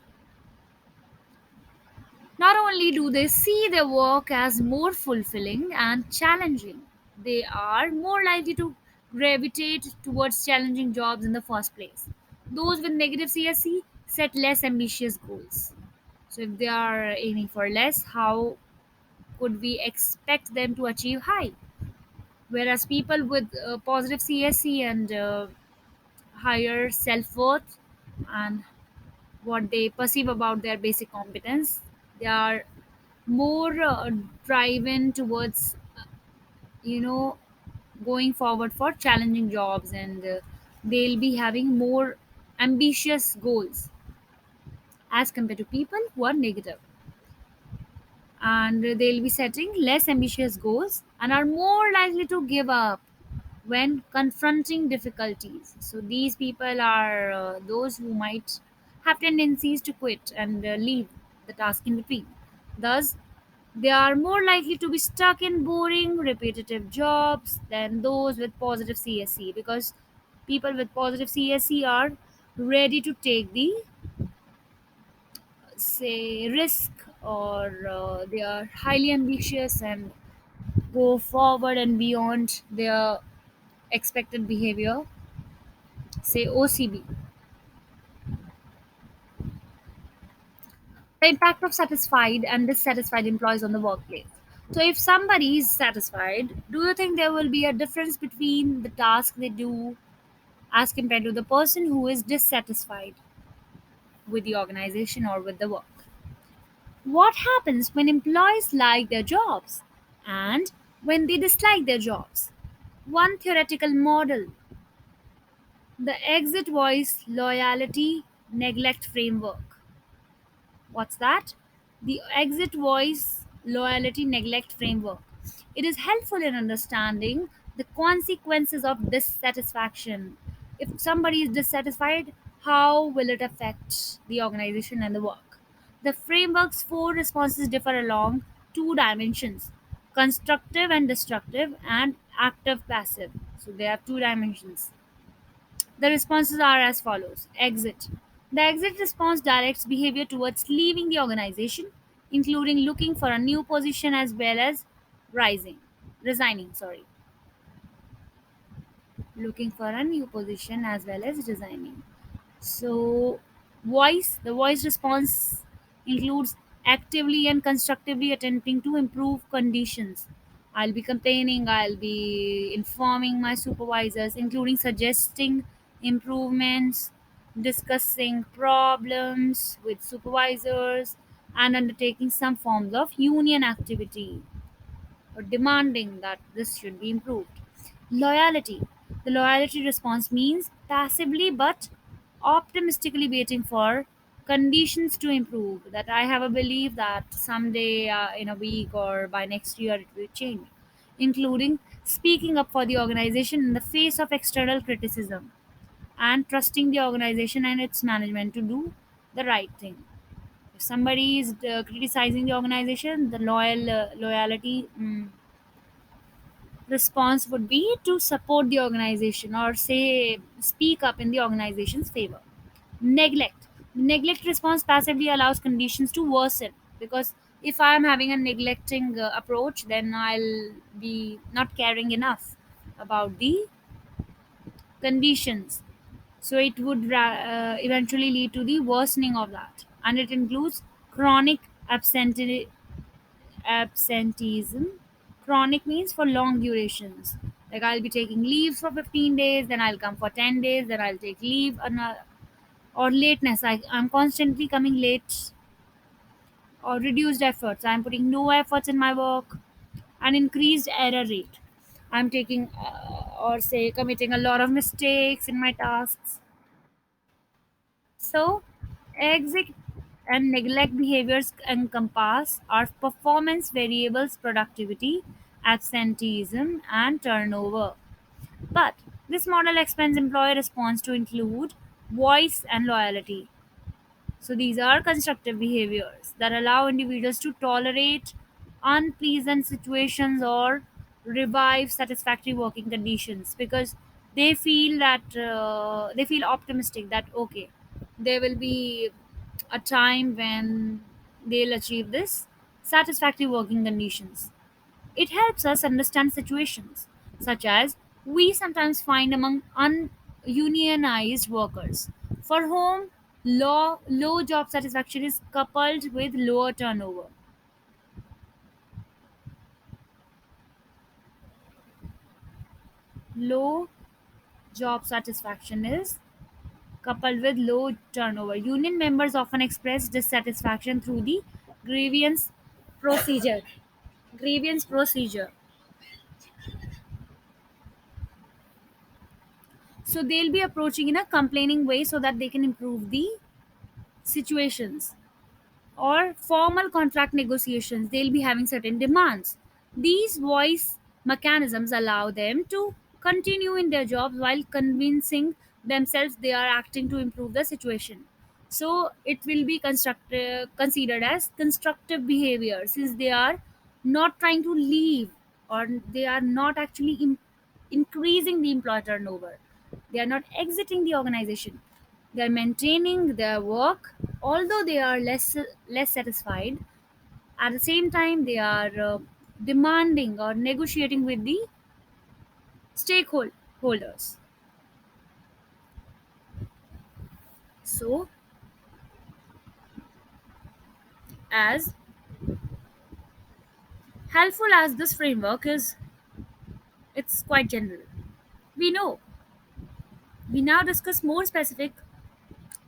Not only do they see their work as more fulfilling and challenging, they are more likely to gravitate towards challenging jobs in the first place. Those with negative CSC set less ambitious goals. So, if they are aiming for less, how could we expect them to achieve high? Whereas people with positive CSC and higher self worth and what they perceive about their basic competence, they are more driven towards you know going forward for challenging jobs, and they'll be having more ambitious goals as compared to people who are negative, and they'll be setting less ambitious goals and are more likely to give up when confronting difficulties. So these people are those who might have tendencies to quit and leave the task in between. Thus, they are more likely to be stuck in boring, repetitive jobs than those with positive CSC, because people with positive CSC are ready to take the say risk, or they are highly ambitious and go forward and beyond their expected behavior, say OCB. The impact of satisfied and dissatisfied employees on the workplace. So, if somebody is satisfied, do you think there will be a difference between the task they do as compared to the person who is dissatisfied with the organization or with the work. What happens when employees like their jobs and when they dislike their jobs? One theoretical model, the exit voice loyalty neglect framework. What's that? The exit voice loyalty neglect framework. It is helpful in understanding the consequences of dissatisfaction. If somebody is dissatisfied, how will it affect the organization and the work? The framework's four responses differ along two dimensions, constructive and destructive, and active passive. So they have two dimensions. The responses are as follows. Exit. The exit response directs behavior towards leaving the organization, including looking for a new position as well as resigning, sorry. Looking for a new position as well as resigning. So, the voice response includes actively and constructively attempting to improve conditions. I'll be complaining, I'll be informing my supervisors, including suggesting improvements, discussing problems with supervisors, and undertaking some forms of union activity or demanding that this should be improved. Loyalty. The loyalty response means passively but optimistically waiting for conditions to improve. That I have a belief that someday in a week or by next year it will change, including speaking up for the organization in the face of external criticism and trusting the organization and its management to do the right thing. If somebody is criticizing the organization, the loyalty response would be to support the organization or say speak up in the organization's favor. Neglect response passively allows conditions to worsen, because if I am having a neglecting approach, then I'll be not caring enough about the conditions, so it would eventually lead to the worsening of that. And it includes chronic absentee absenteeism. Chronic means for long durations. Like I'll be taking leaves for 15 days, then I'll come for 10 days, then I'll take leave. Or lateness. I'm constantly coming late. Or reduced efforts. I'm putting no efforts in my work. An increased error rate. I'm taking or say committing a lot of mistakes in my tasks. So, exit and neglect behaviors encompass our performance variables, productivity, absenteeism, and turnover. But this model expands employee response to include voice and loyalty. So these are constructive behaviors that allow individuals to tolerate unpleasant situations or revive satisfactory working conditions, because they feel optimistic that okay, there will be a time when they'll achieve this satisfactory working conditions. It helps us understand situations such as we sometimes find among ununionized workers for whom low job satisfaction is coupled with lower turnover. Low job satisfaction is coupled with low turnover. Union members often express dissatisfaction through the grievance procedure. Grievance procedure. So they'll be approaching in a complaining way so that they can improve the situations. Or formal contract negotiations, they'll be having certain demands. These voice mechanisms allow them to continue in their jobs while convincing themselves they are acting to improve the situation. So it will be considered as constructive behavior, since they are not trying to leave, or they are not actually increasing the employee turnover. They are not exiting the organization. They are maintaining their work, although they are less satisfied. At the same time, they are demanding or negotiating with the stakeholders. So, as helpful as this framework is, it's quite general. We know We now discuss more specific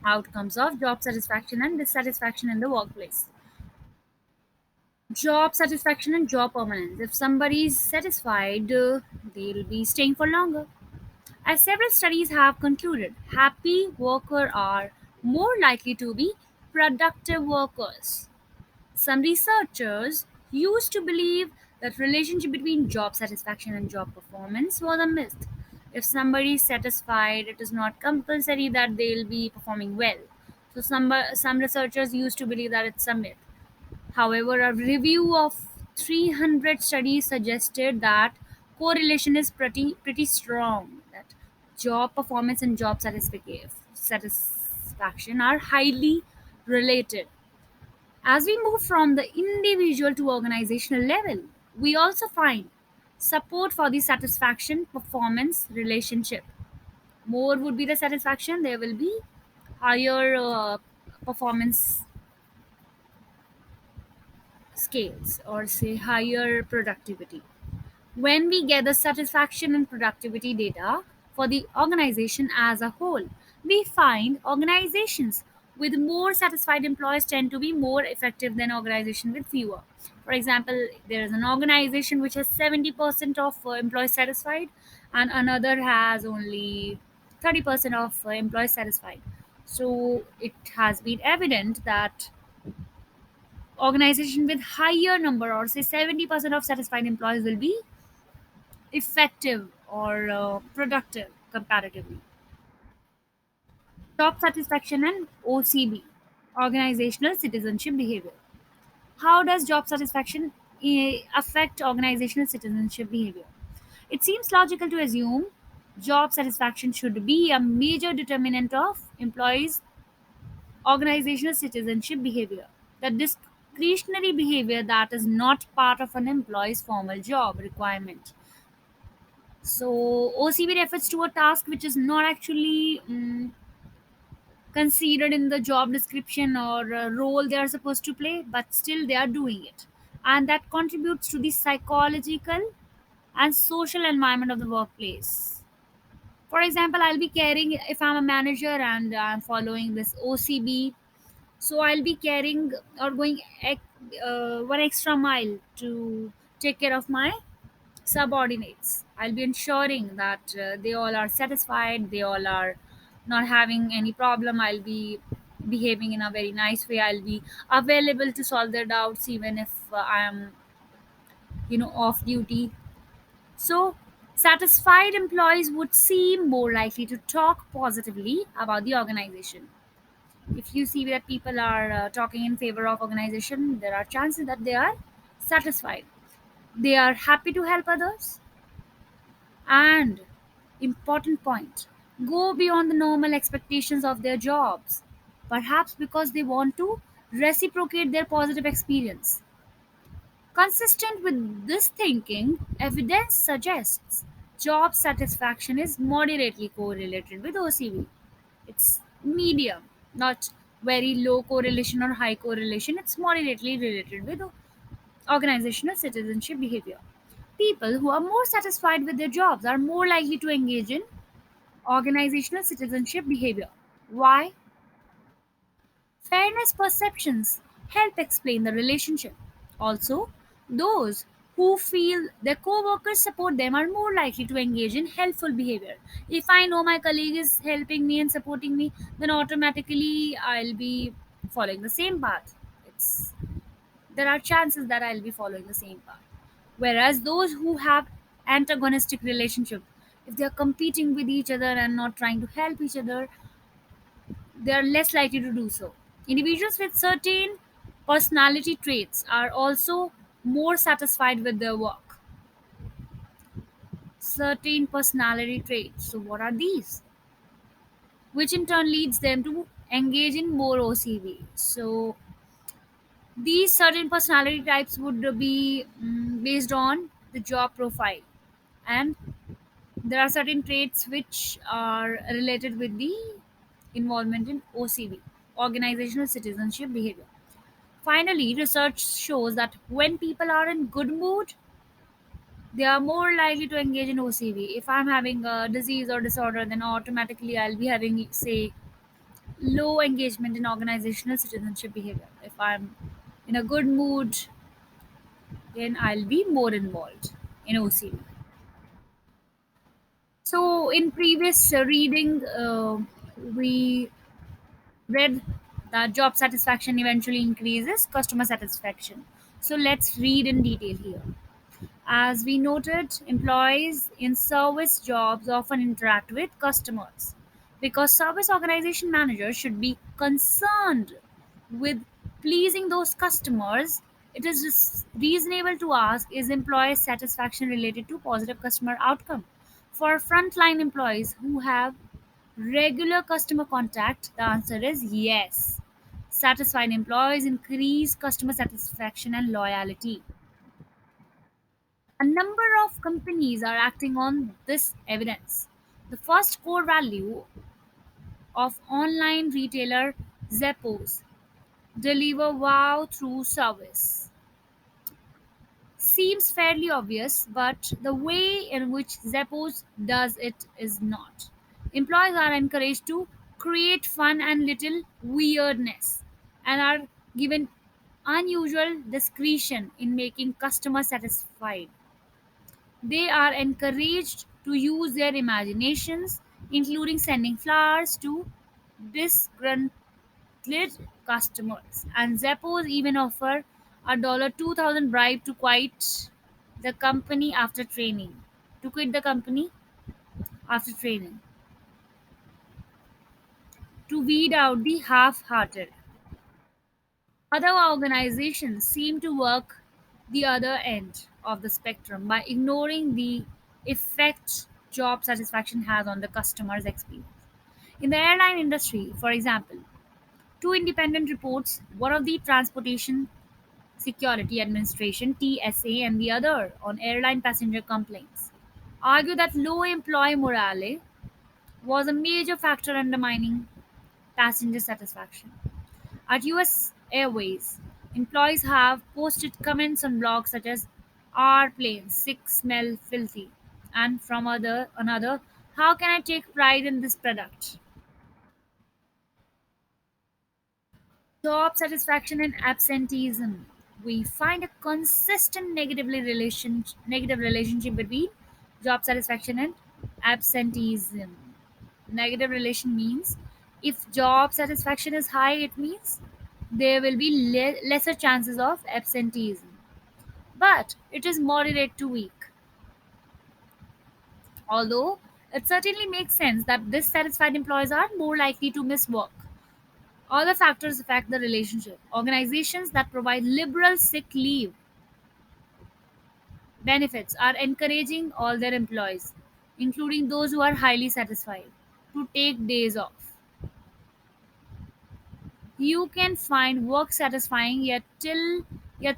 outcomes of job satisfaction and dissatisfaction in the workplace. Job satisfaction and job permanence. If somebody is satisfied, they'll be staying for longer. As several studies have concluded, happy workers are more likely to be productive workers. Some researchers used to believe that relationship between job satisfaction and job performance was a myth. If somebody is satisfied, it is not compulsory that they'll be performing well. So some researchers used to believe that it's a myth. However, a review of 300 studies suggested that correlation is pretty strong. That job performance and job satisfaction are highly related. As we move from the individual to organizational level, we also find support for the satisfaction performance relationship. More would be the satisfaction, there will be higher performance scales, or say higher productivity. When we gather satisfaction and productivity data for the organization as a whole, we find organizations with more satisfied employees tend to be more effective than organizations with fewer. For example, there is an organization which has 70% of employees satisfied, and another has only 30% of employees satisfied. So it has been evident that organization with higher number, or say 70% of satisfied employees, will be effective or productive comparatively. Job satisfaction and OCB, organizational citizenship behavior. How does job satisfaction affect organizational citizenship behavior? It seems logical to assume job satisfaction should be a major determinant of employees' organizational citizenship behavior. The discretionary behavior that is not part of an employee's formal job requirement. So OCB refers to a task which is not actually considered in the job description or role they are supposed to play, but still they are doing it, and that contributes to the psychological and social environment of the workplace. For example, I'll be carrying, if I'm a manager and I'm following this OCB, so I'll be carrying or going one extra mile to take care of my subordinates. I'll be ensuring that they all are satisfied, they all are not having any problem. I'll be behaving in a very nice way. I'll be available to solve their doubts even if I am, off duty. So, satisfied employees would seem more likely to talk positively about the organization. If you see that people are talking in favor of organization, there are chances that they are satisfied. They are happy to help others, and important point, go beyond the normal expectations of their jobs, perhaps because they want to reciprocate their positive experience. Consistent with this thinking, evidence suggests job satisfaction is moderately correlated with OCV. It's medium, not very low correlation or high correlation. It's moderately related with organizational citizenship behavior. People who are more satisfied with their jobs are more likely to engage in organizational citizenship behavior. Why? Fairness perceptions help explain the relationship. Also, those who feel their co-workers support them are more likely to engage in helpful behavior. If I know my colleague is helping me and supporting me, then automatically I'll be following the same path. It's There are chances that I'll be following the same path. Whereas those who have antagonistic relationship, if they are competing with each other and not trying to help each other, they are less likely to do so. Individuals with certain personality traits are also more satisfied with their work. Certain personality traits. So, what are these? Which in turn leads them to engage in more OCV. So, these certain personality types would be based on the job profile, and there are certain traits which are related with the involvement in OCV, organizational citizenship behavior. Finally, research shows that when people are in good mood, They are more likely to engage in OCV. If I'm having a disease or disorder, then automatically I'll be having, say, low engagement in organizational citizenship behavior. If I'm in a good mood, then I'll be more involved in OCV. So, in previous reading, we read that job satisfaction eventually increases customer satisfaction. So, let's read in detail here. As we noted, employees in service jobs often interact with customers. Because service organization managers should be concerned with pleasing those customers, it is reasonable to ask, is employee satisfaction related to positive customer outcome? For frontline employees who have regular customer contact, the answer is yes. Satisfied employees increase customer satisfaction and loyalty. A number of companies are acting on this evidence. The first core value of online retailer Zappos, deliver wow through service, seems fairly obvious, but the way in which Zappos does it is not. Employees are encouraged to create fun and little weirdness and are given unusual discretion in making customers satisfied. They are encouraged to use their imaginations, including sending flowers to disgruntled customers. And Zappos even offer a $2,000 bribe to quit the company after training. To quit the company after training. To weed out the half-hearted. Other organizations seem to work the other end of the spectrum by ignoring the effect job satisfaction has on the customer's experience. In the airline industry, for example, two independent reports, one of the Transportation Security Administration (TSA) and the other on airline passenger complaints, argue that low employee morale was a major factor undermining passenger satisfaction. At US Airways, employees have posted comments on blogs such as "Our planes sick smell filthy" and from another, "How can I take pride in this product?" Job satisfaction and absenteeism. We find a consistent negative relationship between job satisfaction and absenteeism. Negative relation means if job satisfaction is high, it means there will be lesser chances of absenteeism. But it is moderate to weak. Although it certainly makes sense that dissatisfied employees are more likely to miss work. Other factors affect the relationship. Organizations that provide liberal sick leave benefits are encouraging all their employees, including those who are highly satisfied, to take days off. You can find work satisfying yet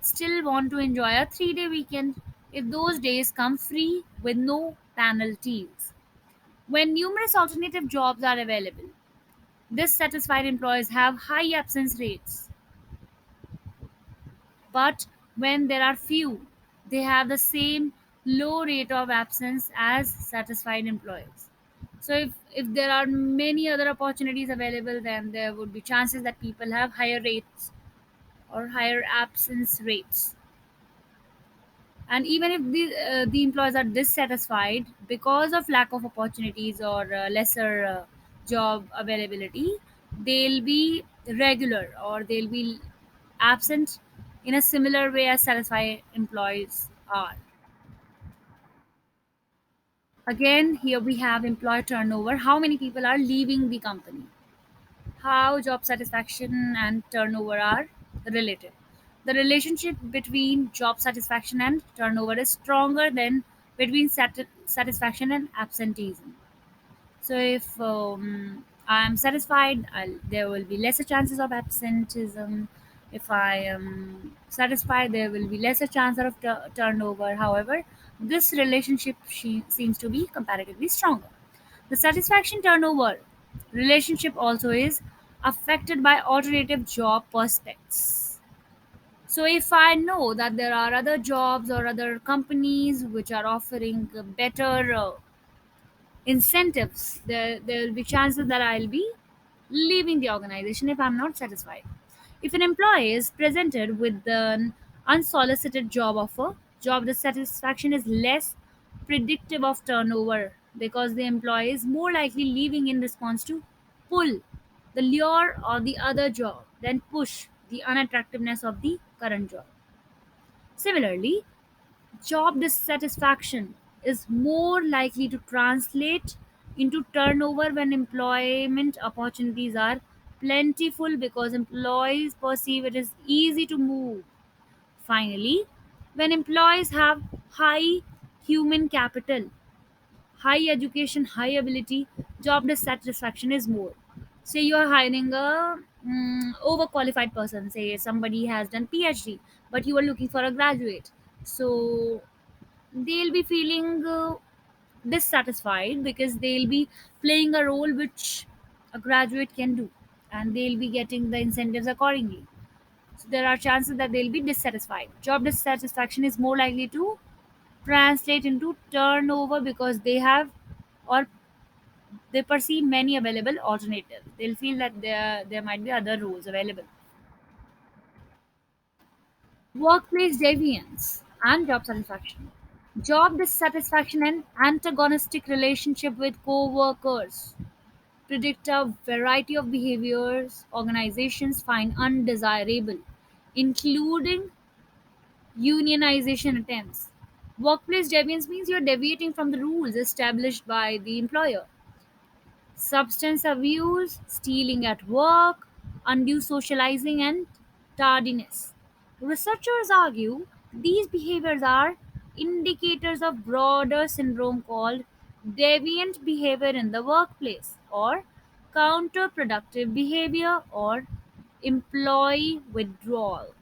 still want to enjoy a 3-day weekend if those days come free with no penalties. When numerous alternative jobs are available, dissatisfied employees have high absence rates. But when there are few, they have the same low rate of absence as satisfied employees. So if there are many other opportunities available, then there would be chances that people have higher rates or higher absence rates. And even if the employees are dissatisfied because of lack of opportunities or lesser job availability, they'll be regular or they'll be absent in a similar way as satisfied employees are. Again, here we have employee turnover, how many people are leaving the company, how job satisfaction and turnover are related. The relationship between job satisfaction and turnover is stronger than between satisfaction and absenteeism. So if I am satisfied, there will be lesser chances of absenteeism. If I am satisfied, there will be lesser chance of turnover. However, this relationship seems to be comparatively stronger. The satisfaction turnover relationship also is affected by alternative job prospects. So if I know that there are other jobs or other companies which are offering better incentives, there will be chances that I'll be leaving the organization if I'm not satisfied. If an employee is presented with an unsolicited job offer, job dissatisfaction is less predictive of turnover because the employee is more likely leaving in response to pull, the lure of the other job, than push, the unattractiveness of the current job. Similarly, job dissatisfaction is more likely to translate into turnover when employment opportunities are plentiful because employees perceive it is easy to move. Finally, when employees have high human capital, high education, high ability, job dissatisfaction is more. Say you are hiring a overqualified person, say somebody has done PhD, but you are looking for a graduate. So they'll be feeling dissatisfied because they'll be playing a role which a graduate can do, and they'll be getting the incentives accordingly. So there are chances that they'll be dissatisfied. Job dissatisfaction is more likely to translate into turnover because they have, or they perceive many available alternatives. They'll feel that there might be other roles available. Workplace deviance and job satisfaction. Job dissatisfaction and antagonistic relationship with co-workers predict a variety of behaviors organizations find undesirable, including unionization attempts. Workplace deviance means you're deviating from the rules established by the employer. Substance abuse, stealing at work, undue socializing, and tardiness. Researchers argue these behaviors are indicators of broader syndrome called deviant behavior in the workplace, or counterproductive behavior, or employee withdrawal.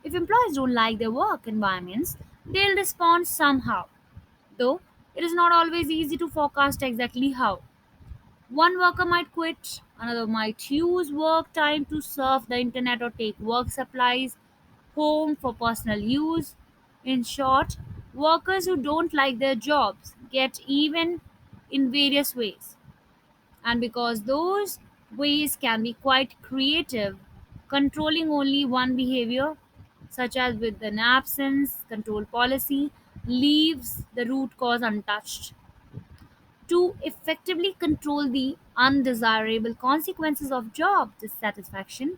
If employees don't like their work environments, they'll respond somehow, though it is not always easy to forecast exactly how. One worker might quit, another might use work time to surf the internet or take work supplies home for personal use. In short, workers who don't like their jobs get even in various ways. And because those ways can be quite creative, controlling only one behavior, such as with an absence control policy, leaves the root cause untouched. To effectively control the undesirable consequences of job dissatisfaction,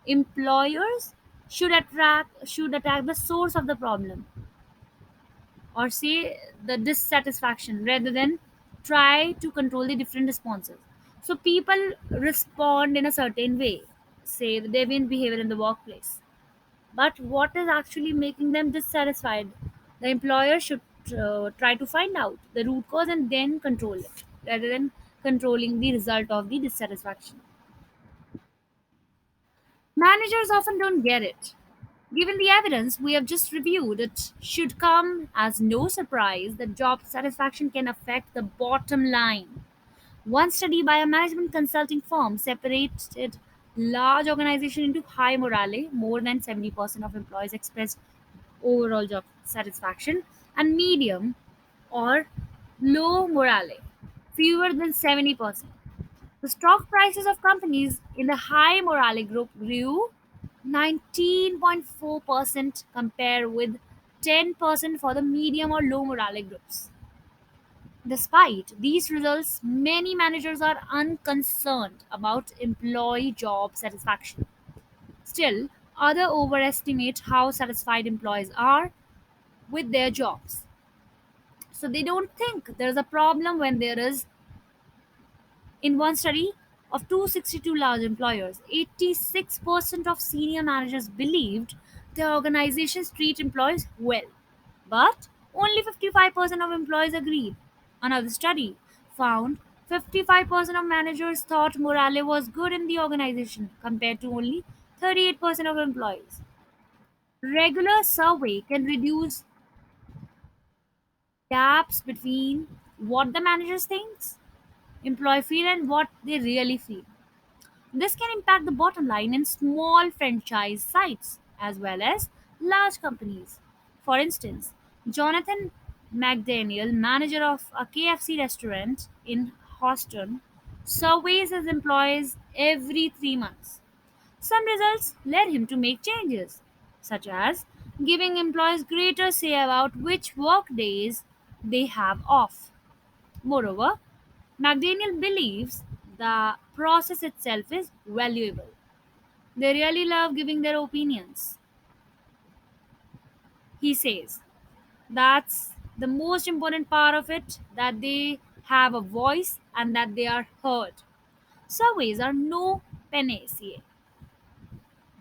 employers should attack the source of the problem, or say the dissatisfaction, rather than try to control the different responses. So people respond in a certain way, say the deviant behavior in the workplace. But what is actually making them dissatisfied? The employer should try to find out the root cause and then control it, rather than controlling the result of the dissatisfaction. Managers often don't get it. Given the evidence we have just reviewed, it should come as no surprise that job satisfaction can affect the bottom line. One study by a management consulting firm separated large organization into high morale, more than 70% of employees expressed overall job satisfaction, and medium or low morale, fewer than 70%. The stock prices of companies in the high morale group grew 19.4% compared with 10% for the medium or low morale groups. Despite these results, many managers are unconcerned about employee job satisfaction. Still, others overestimate how satisfied employees are with their jobs. So they don't think there is a problem when there is. In one study of 262 large employers, 86% of senior managers believed their organizations treat employees well, but only 55% of employees agreed. Another study found 55% of managers thought morale was good in the organization compared to only 38% of employees. Regular survey can reduce gaps between what the managers thinks employee feel and what they really feel. This can impact the bottom line in small franchise sites. as well as large companies. For instance, Jonathan McDaniel, manager of a KFC restaurant in Houston, surveys his employees every 3 months. Some results led him to make changes, such as giving employees greater say about which work days they have off. Moreover, McDaniel believes the process itself is valuable. They really love giving their opinions. He says that's the most important part of it, that they have a voice and that they are heard. Surveys are no panacea,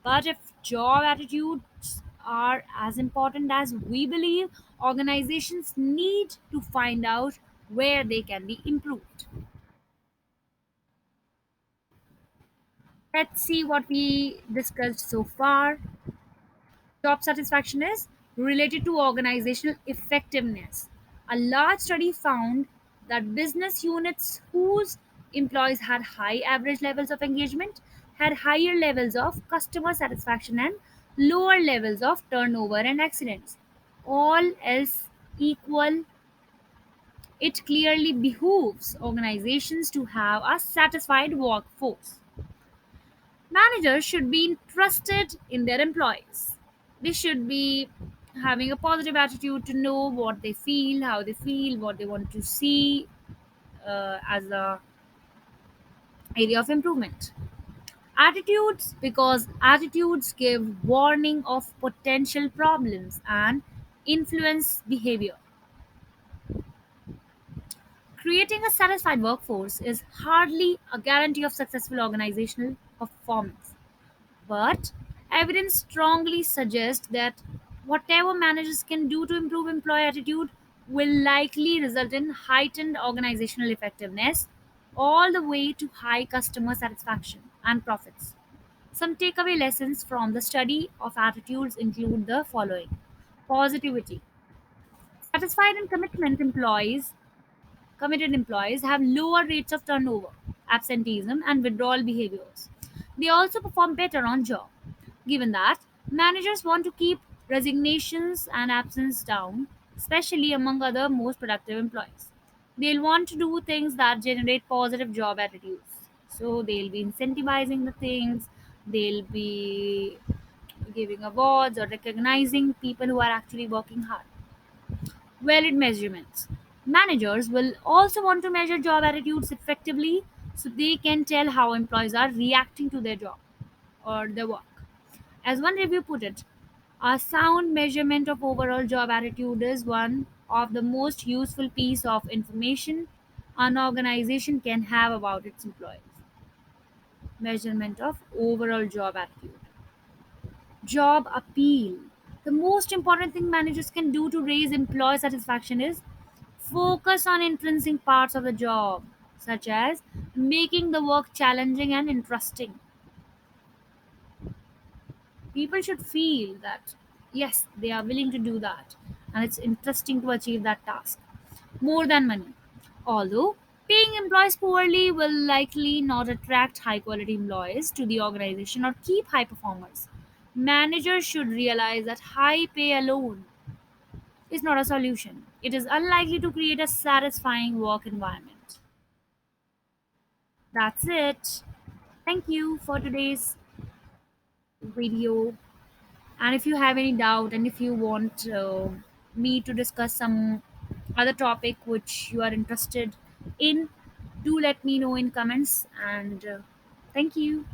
but if job attitudes are as important as we believe, organizations need to find out where they can be improved. Let's see what we discussed so far. Job satisfaction is related to organizational effectiveness. A large study found that business units whose employees had high average levels of engagement had higher levels of customer satisfaction and lower levels of turnover and accidents. All else equal, it clearly behooves organizations to have a satisfied workforce. Managers should be interested in their employees. They should be having a positive attitude to know what they feel, how they feel, what they want to see as a area of improvement. Attitudes, because attitudes give warning of potential problems and influence behavior. Creating a satisfied workforce is hardly a guarantee of successful organizational performance. But evidence strongly suggests that whatever managers can do to improve employee attitude will likely result in heightened organizational effectiveness, all the way to high customer satisfaction and profits. Some takeaway lessons from the study of attitudes include the following: positivity. Satisfied and committed employees have lower rates of turnover, absenteeism, and withdrawal behaviors. They also perform better on job. Given that, managers want to keep resignations and absence down, especially among other most productive employees. They'll want to do things that generate positive job attitudes. So they'll be incentivizing the things, they'll be giving awards or recognizing people who are actually working hard. Valid measurements. Managers will also want to measure job attitudes effectively so they can tell how employees are reacting to their job or their work. As one review put it, a sound measurement of overall job attitude is one of the most useful piece of information an organization can have about its employees. Measurement of overall job attitude. Job appeal. The most important thing managers can do to raise employee satisfaction is focus on intrinsic parts of the job, such as making the work challenging and interesting. People should feel that, yes, they are willing to do that and it's interesting to achieve that task more than money. Although paying employees poorly will likely not attract high quality employees to the organization or keep high performers. Managers should realize that high pay alone is not a solution. It is unlikely to create a satisfying work environment. That's it. Thank you for today's video. And if you have any doubt and if you want me to discuss some other topic which you are interested in, do let me know in comments. And thank you.